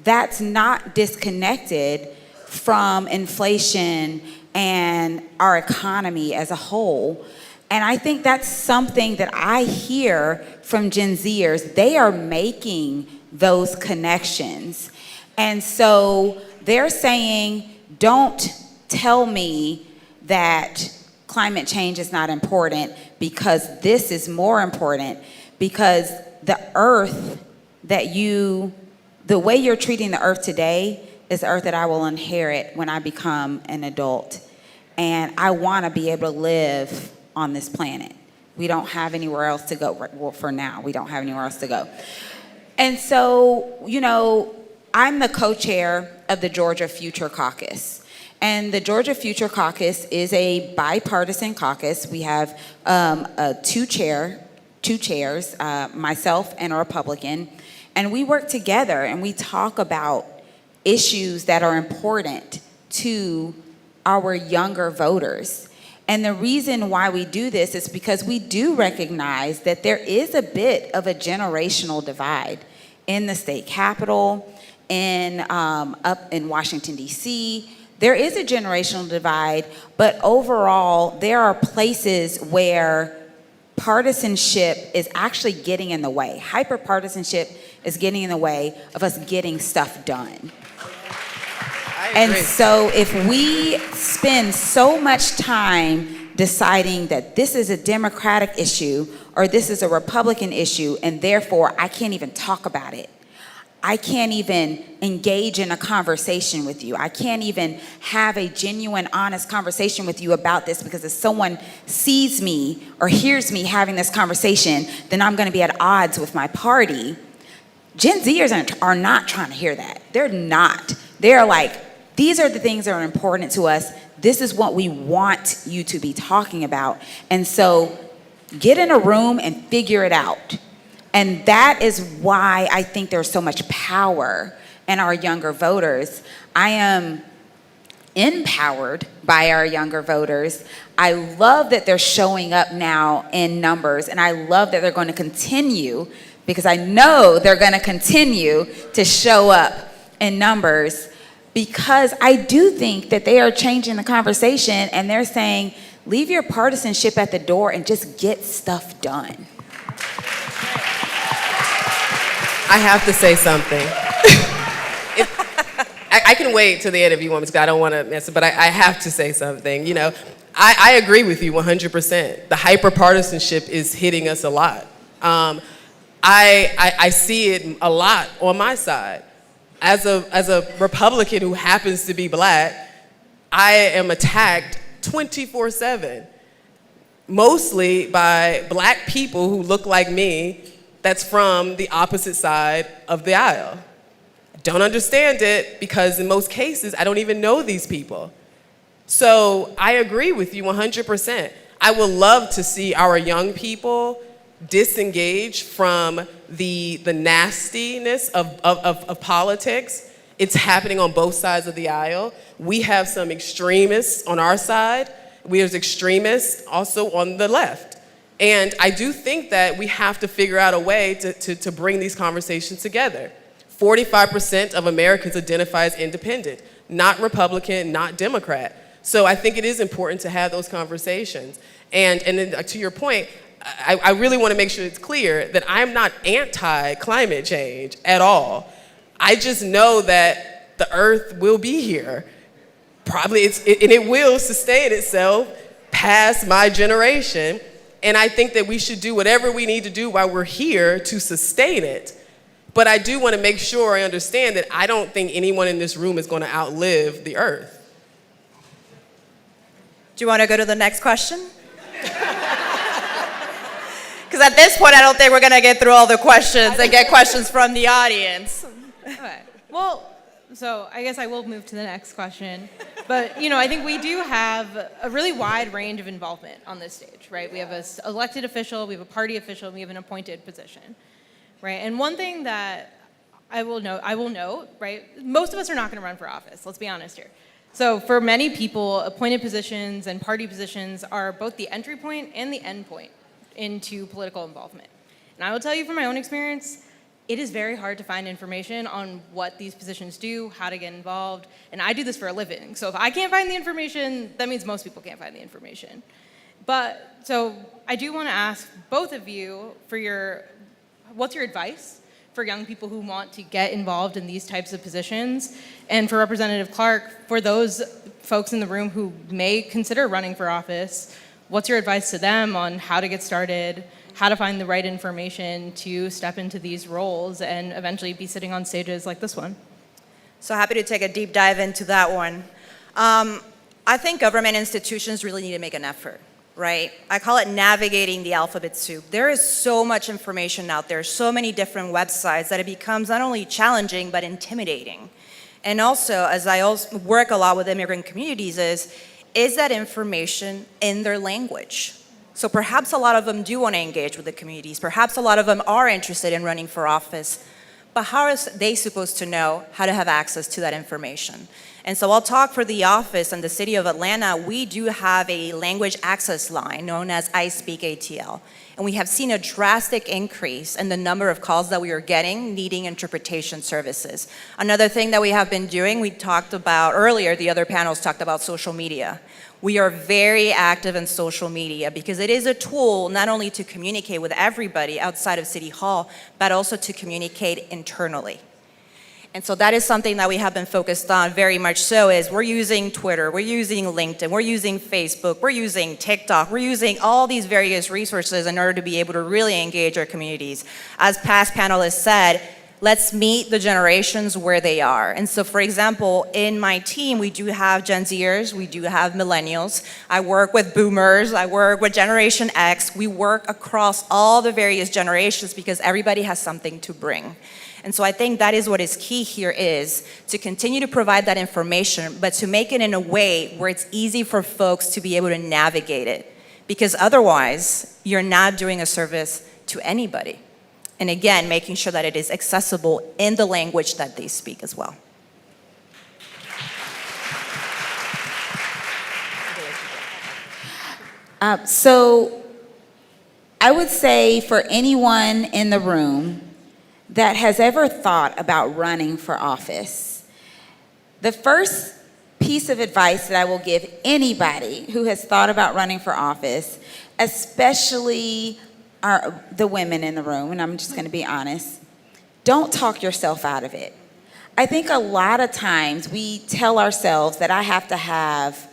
that's not disconnected from inflation and our economy as a whole. And I think that's something that I hear from Gen Zers. They are making those connections. And so they're saying, don't tell me that climate change is not important because this is more important, because the earth the way you're treating the earth today is the earth that I will inherit when I become an adult. And I want to be able to live on this planet. We don't have anywhere else to go. Well, for now, we don't have anywhere else to go. And so, I'm the co-chair of the Georgia Future Caucus. And the Georgia Future Caucus is a bipartisan caucus. We have two chairs, myself and a Republican. And we work together and we talk about issues that are important to our younger voters. And the reason why we do this is because we do recognize that there is a bit of a generational divide in the state capitol, up in Washington, D.C. There is a generational divide, but overall, there are places where partisanship is actually getting in the way. Hyper-partisanship is getting in the way of us getting stuff done. And so if we spend so much time deciding that this is a Democratic issue or this is a Republican issue, and therefore I can't even talk about it, I can't even engage in a conversation with you, I can't even have a genuine, honest conversation with you about this, because if someone sees me or hears me having this conversation, then I'm going to be at odds with my party. Gen Zers are not trying to hear that. They're not. They're like, these are the things that are important to us. This is what we want you to be talking about. And so get in a room and figure it out. And that is why I think there's so much power in our younger voters. I am empowered by our younger voters. I love that they're showing up now in numbers, and I love that they're going to continue, because I know they're going to continue to show up in numbers, because I do think that they are changing the conversation and they're saying, leave your partisanship at the door and just get stuff done. I have to say something. I can wait till the end if you want me to, because I don't want to mess it, but I have to say something. I agree with you 100%. The hyper-partisanship is hitting us a lot. I see it a lot on my side. As a Republican who happens to be black, I am attacked 24/7, mostly by black people who look like me that's from the opposite side of the aisle. I don't understand it because in most cases, I don't even know these people. So I agree with you 100%. I would love to see our young people disengage from the nastiness of politics. It's happening on both sides of the aisle. We have some extremists on our side. There's extremists also on the left. And I do think that we have to figure out a way to bring these conversations together. 45% of Americans identify as independent, not Republican, not Democrat. So I think it is important to have those conversations. And then, to your point, I really want to make sure it's clear that I'm not anti-climate change at all. I just know that the earth will be here. Probably, and it will sustain itself past my generation. And I think that we should do whatever we need to do while we're here to sustain it. But I do want to make sure I understand that I don't think anyone in this room is going to outlive the earth. Do you want to go to the next question? Because at this point, I don't think we're going to get through all the questions and get questions from the audience. Okay. Well, so I guess I will move to the next question. But, you know, I think we do have a really wide range of involvement on this stage, right? We have an elected official, we have a party official, and we have an appointed position, right? And one thing that I will note, right? Most of us are not going to run for office, let's be honest here. So for many people, appointed positions and party positions are both the entry point and the end point into political involvement. And I will tell you from my own experience, it is very hard to find information on what these positions do, how to get involved, and I do this for a living. So if I can't find the information, that means most people can't find the information. But, so I do want to ask both of you for what's your advice for young people who want to get involved in these types of positions? And for Representative Clark, for those folks in the room who may consider running for office, what's your advice to them on how to get started, how to find the right information to step into these roles and eventually be sitting on stages like this one? So happy to take a deep dive into that one. I think government institutions really need to make an effort, right? I call it navigating the alphabet soup. There is so much information out there, so many different websites that it becomes not only challenging, but intimidating. And also, as I also work a lot with immigrant communities, is that information in their language? So perhaps a lot of them do want to engage with the communities. Perhaps a lot of them are interested in running for office. But how are they supposed to know how to have access to that information? And so I'll talk for the office and the city of Atlanta. We do have a language access line known as I Speak ATL. And we have seen a drastic increase in the number of calls that we are getting needing interpretation services. Another thing that we have been doing, we talked about earlier, the other panels talked about social media. We are very active in social media because it is a tool not only to communicate with everybody outside of City Hall, but also to communicate internally. And so that is something that we have been focused on very much so is we're using Twitter, we're using LinkedIn, we're using Facebook, we're using TikTok, we're using all these various resources in order to be able to really engage our communities. As past panelists said, let's meet the generations where they are. And so, for example, in my team, we do have Gen Zers, we do have millennials. I work with boomers, I work with Generation X. We work across all the various generations because everybody has something to bring. And so I think that is what is key here is to continue to provide that information, but to make it in a way where it's easy for folks to be able to navigate it. Because otherwise, you're not doing a service to anybody. And again, making sure that it is accessible in the language that they speak as well. So I would say for anyone in the room that has ever thought about running for office, the first piece of advice that I will give anybody who has thought about running for office, especially the women in the room, and I'm just going to be honest, don't talk yourself out of it. I think a lot of times we tell ourselves that I have to have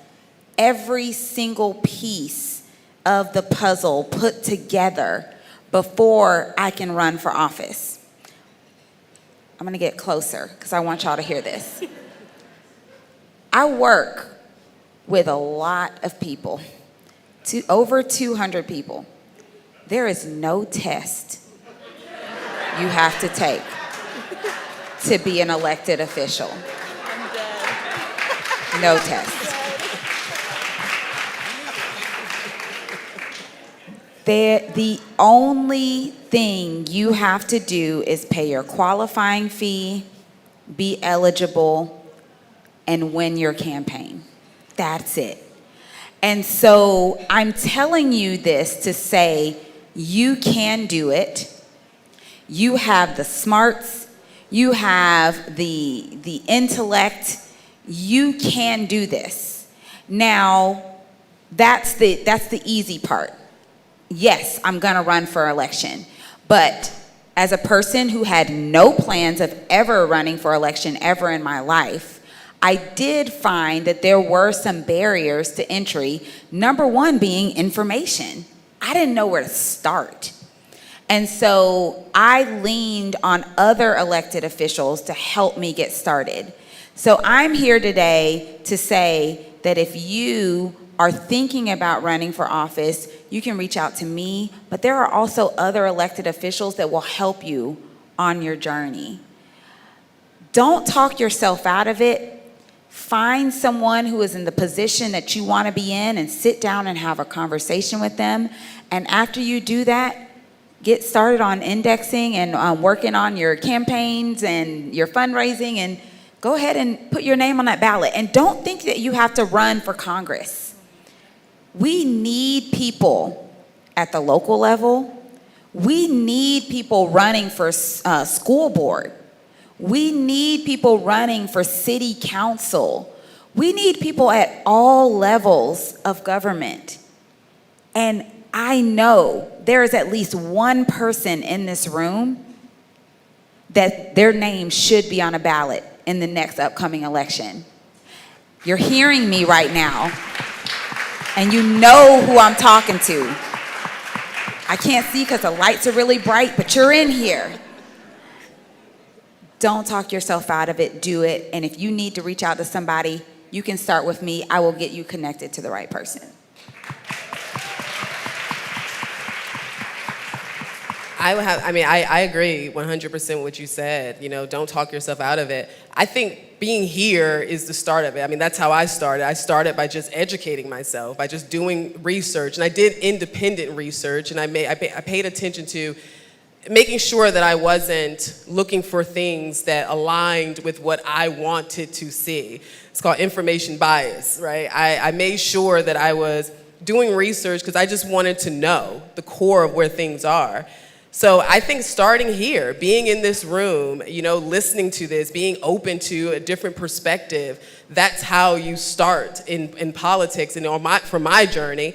every single piece of the puzzle put together before I can run for office. I'm gonna get closer because I want y'all to hear this. I work with a lot of people, over 200 people. There is no test you have to take to be an elected official. No test. The only thing you have to do is pay your qualifying fee, be eligible, and win your campaign. That's it. And so I'm telling you this to say you can do it. You have the smarts, you have the intellect, you can do this. Now, that's the easy part. Yes, I'm gonna run for election, but as a person who had no plans of ever running for election ever in my life, I did find that there were some barriers to entry. Number one being information. I didn't know where to start. And so I leaned on other elected officials to help me get started. So I'm here today to say that if you are thinking about running for office, you can reach out to me, but there are also other elected officials that will help you on your journey. Don't talk yourself out of it. Find someone who is in the position that you want to be in and sit down and have a conversation with them. And after you do that, get started on indexing and working on your campaigns and your fundraising, and go ahead and put your name on that ballot. And don't think that you have to run for Congress. We need people at the local level. We need people running for school board. We need people running for city council. We need people at all levels of government. And I know there is at least one person in this room that their name should be on a ballot in the next upcoming election. You're hearing me right now, and you know who I'm talking to. I can't see because the lights are really bright, but you're in here. Don't talk yourself out of it, do it. And if you need to reach out to somebody, you can start with me. I will get you connected to the right person. I agree 100% with what you said. You know, don't talk yourself out of it. I think being here is the start of it. I mean, that's how I started. I started by just educating myself, by just doing research. And I did independent research, and I paid attention to making sure that I wasn't looking for things that aligned with what I wanted to see. It's called information bias, right? I made sure that I was doing research because I just wanted to know the core of where things are. So I think starting here, being in this room, you know, listening to this, being open to a different perspective, that's how you start in politics and for my journey,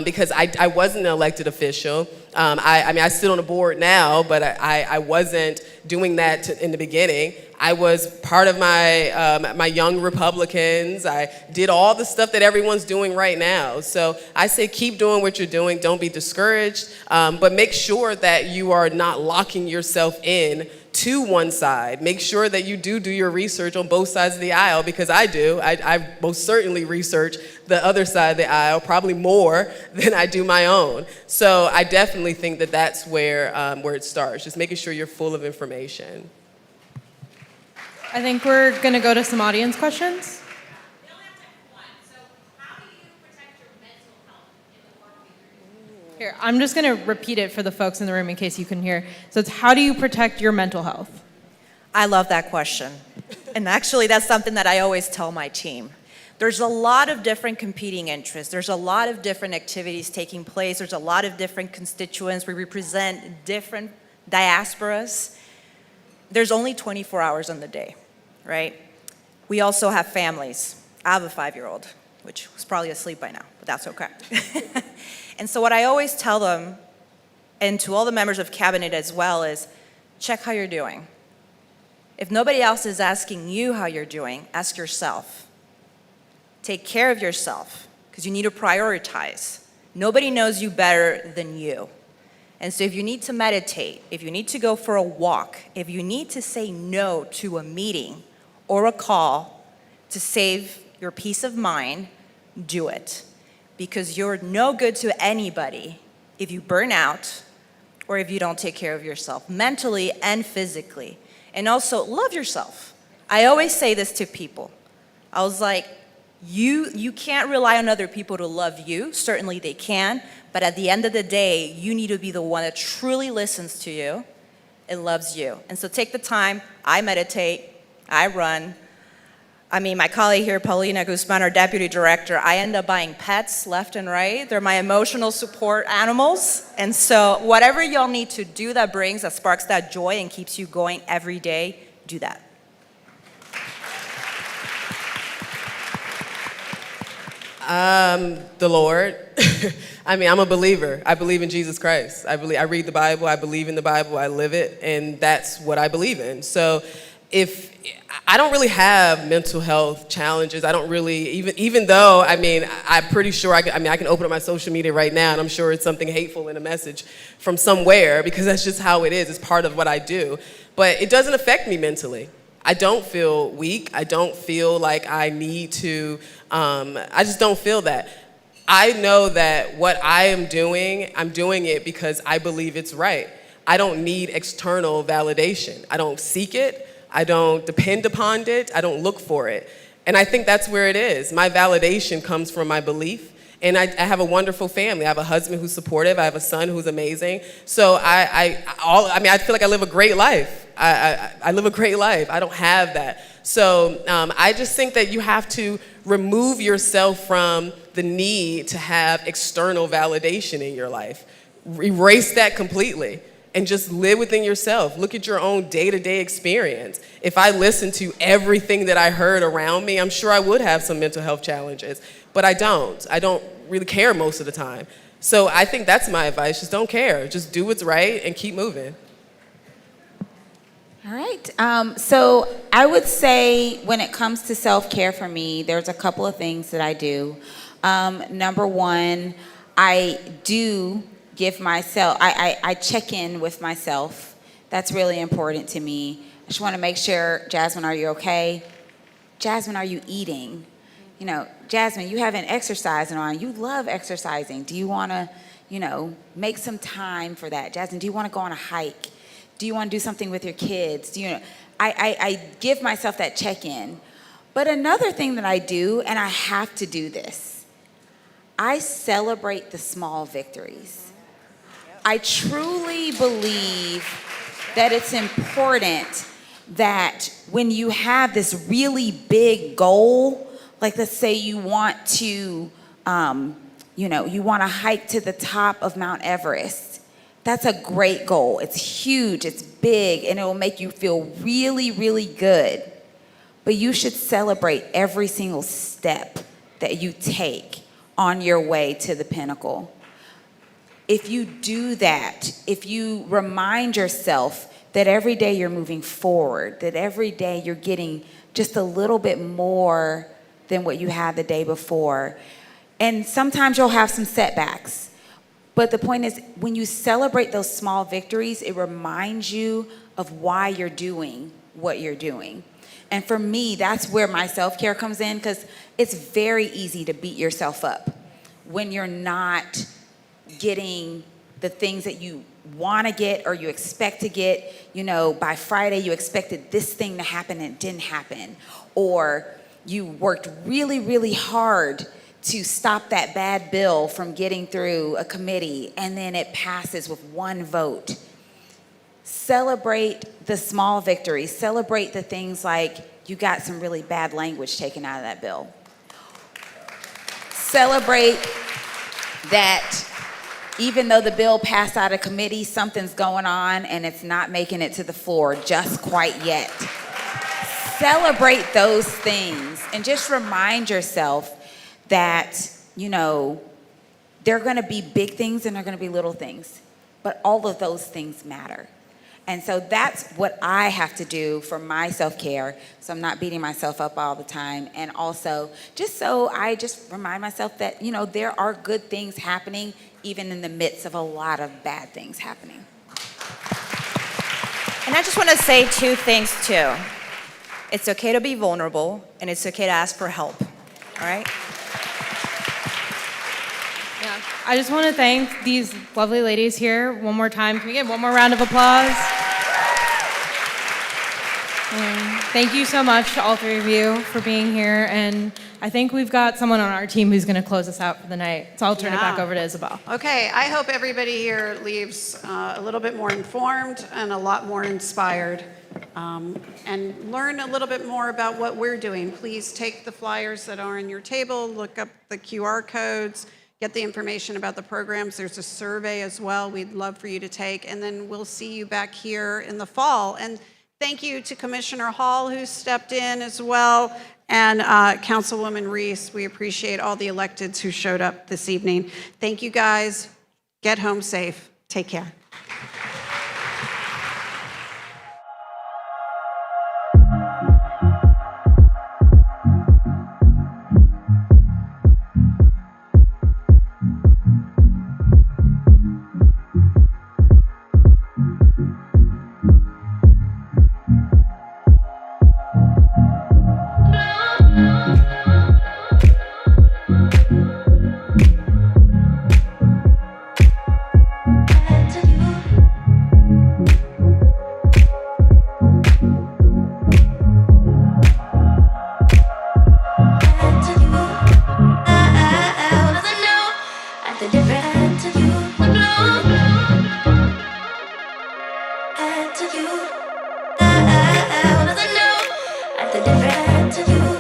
because I wasn't an elected official. I sit on a board now, but I wasn't doing that in the beginning. I was part of my young Republicans. I did all the stuff that everyone's doing right now. So I say keep doing what you're doing. Don't be discouraged, but make sure that you are not locking yourself in to one side. Make sure that you do your research on both sides of the aisle, because I do. I most certainly research the other side of the aisle, probably more than I do my own. So I definitely think that that's where it starts, just making sure you're full of information. I think we're going to go to some audience questions. Here, I'm just going to repeat it for the folks in the room in case you couldn't hear. So it's, how do you protect your mental health? I love that question. And actually, that's something that I always tell my team. There's a lot of different competing interests. There's a lot of different activities taking place. There's a lot of different constituents. We represent different diasporas. There's only 24 hours in the day, right? We also have families. I have a 5-year-old, which was probably asleep by now, but that's okay. And so what I always tell them, and to all the members of cabinet as well, is check how you're doing. If nobody else is asking you how you're doing, ask yourself. Take care of yourself, because you need to prioritize. Nobody knows you better than you. And so if you need to meditate, if you need to go for a walk, if you need to say no to a meeting or a call to save your peace of mind, do it. Because you're no good to anybody if you burn out or if you don't take care of yourself, mentally and physically. And also, love yourself. I always say this to people. I was like, you can't rely on other people to love you. Certainly they can. But at the end of the day, you need to be the one that truly listens to you and loves you. And so take the time. I meditate. I run. I mean, my colleague here, Paulina Guzman, our deputy director, I end up buying pets left and right. They're my emotional support animals. And so whatever y'all need to do that sparks that joy and keeps you going every day, do that. The Lord. I mean, I'm a believer. I believe in Jesus Christ. I read the Bible. I believe in the Bible. I live it. And that's what I believe in. So if I don't really have mental health challenges. I don't really, even though, I mean, I'm pretty sure I can open up my social media right now and I'm sure it's something hateful in a message from somewhere because that's just how it is. It's part of what I do. But it doesn't affect me mentally. I don't feel weak. I don't feel like I need to, I just don't feel that. I know that what I am doing, I'm doing it because I believe it's right. I don't need external validation. I don't seek it. I don't depend upon it. I don't look for it. And I think that's where it is. My validation comes from my belief. And I have a wonderful family. I have a husband who's supportive. I have a son who's amazing. So I feel like I live a great life. I live a great life. I don't have that. So I just think that you have to remove yourself from the need to have external validation in your life. Erase that completely. And just live within yourself. Look at your own day-to-day experience. If I listened to everything that I heard around me, I'm sure I would have some mental health challenges. But I don't. I don't really care most of the time. So I think that's my advice. Just don't care. Just do what's right and keep moving. All right. So I would say when it comes to self-care for me, there's a couple of things that I do. Number one, I do give myself, I check in with myself. That's really important to me. I just want to make sure, Jasmine, are you okay? Jasmine, are you eating? You know, Jasmine, you haven't exercised on. You love exercising. Do you want to, make some time for that? Jasmine, do you want to go on a hike? Do you want to do something with your kids? I give myself that check-in. But another thing that I do, and I have to do this, I celebrate the small victories. I truly believe that it's important that when you have this really big goal, like let's say you want to, you want to hike to the top of Mount Everest. That's a great goal. It's huge, it's big, and it will make you feel really, really good. But you should celebrate every single step that you take on your way to the pinnacle. If you do that, if you remind yourself that every day you're moving forward, that every day you're getting just a little bit more than what you had the day before, and sometimes you'll have some setbacks. But the point is, when you celebrate those small victories, it reminds you of why you're doing what you're doing. And for me, that's where my self-care comes in, because it's very easy to beat yourself up when you're not getting the things that you want to get or you expect to get. By Friday you expected this thing to happen and it didn't happen. Or you worked really, really hard to stop that bad bill from getting through a committee and then it passes with one vote. Celebrate the small victories. Celebrate the things like you got some really bad language taken out of that bill. Celebrate that even though the bill passed out of committee, something's going on and it's not making it to the floor just quite yet. Celebrate those things and just remind yourself that, there are going to be big things and there are going to be little things, but all of those things matter. And so that's what I have to do for my self-care, so I'm not beating myself up all the time. And also, just so I just remind myself that, there are good things happening even in the midst of a lot of bad things happening. And I just want to say two things too. It's okay to be vulnerable, and it's okay to ask for help, all right? Yeah. I just want to thank these lovely ladies here one more time. Can we get one more round of applause? Thank you so much to all three of you for being here. And I think we've got someone on our team who's going to close us out for the night. So I'll turn it back over to Isabel. Okay, I hope everybody here leaves a little bit more informed and a lot more inspired, and learn a little bit more about what we're doing. Please take the flyers that are on your table, look up the QR codes, get the information about the programs. There's a survey as well we'd love for you to take, and then we'll see you back here in the fall. And thank you to Commissioner Hall, who stepped in as well, and Councilwoman Reese. We appreciate all the electeds who showed up this evening. Thank you, guys. Get home safe. Take care. To you, I, at the different to you.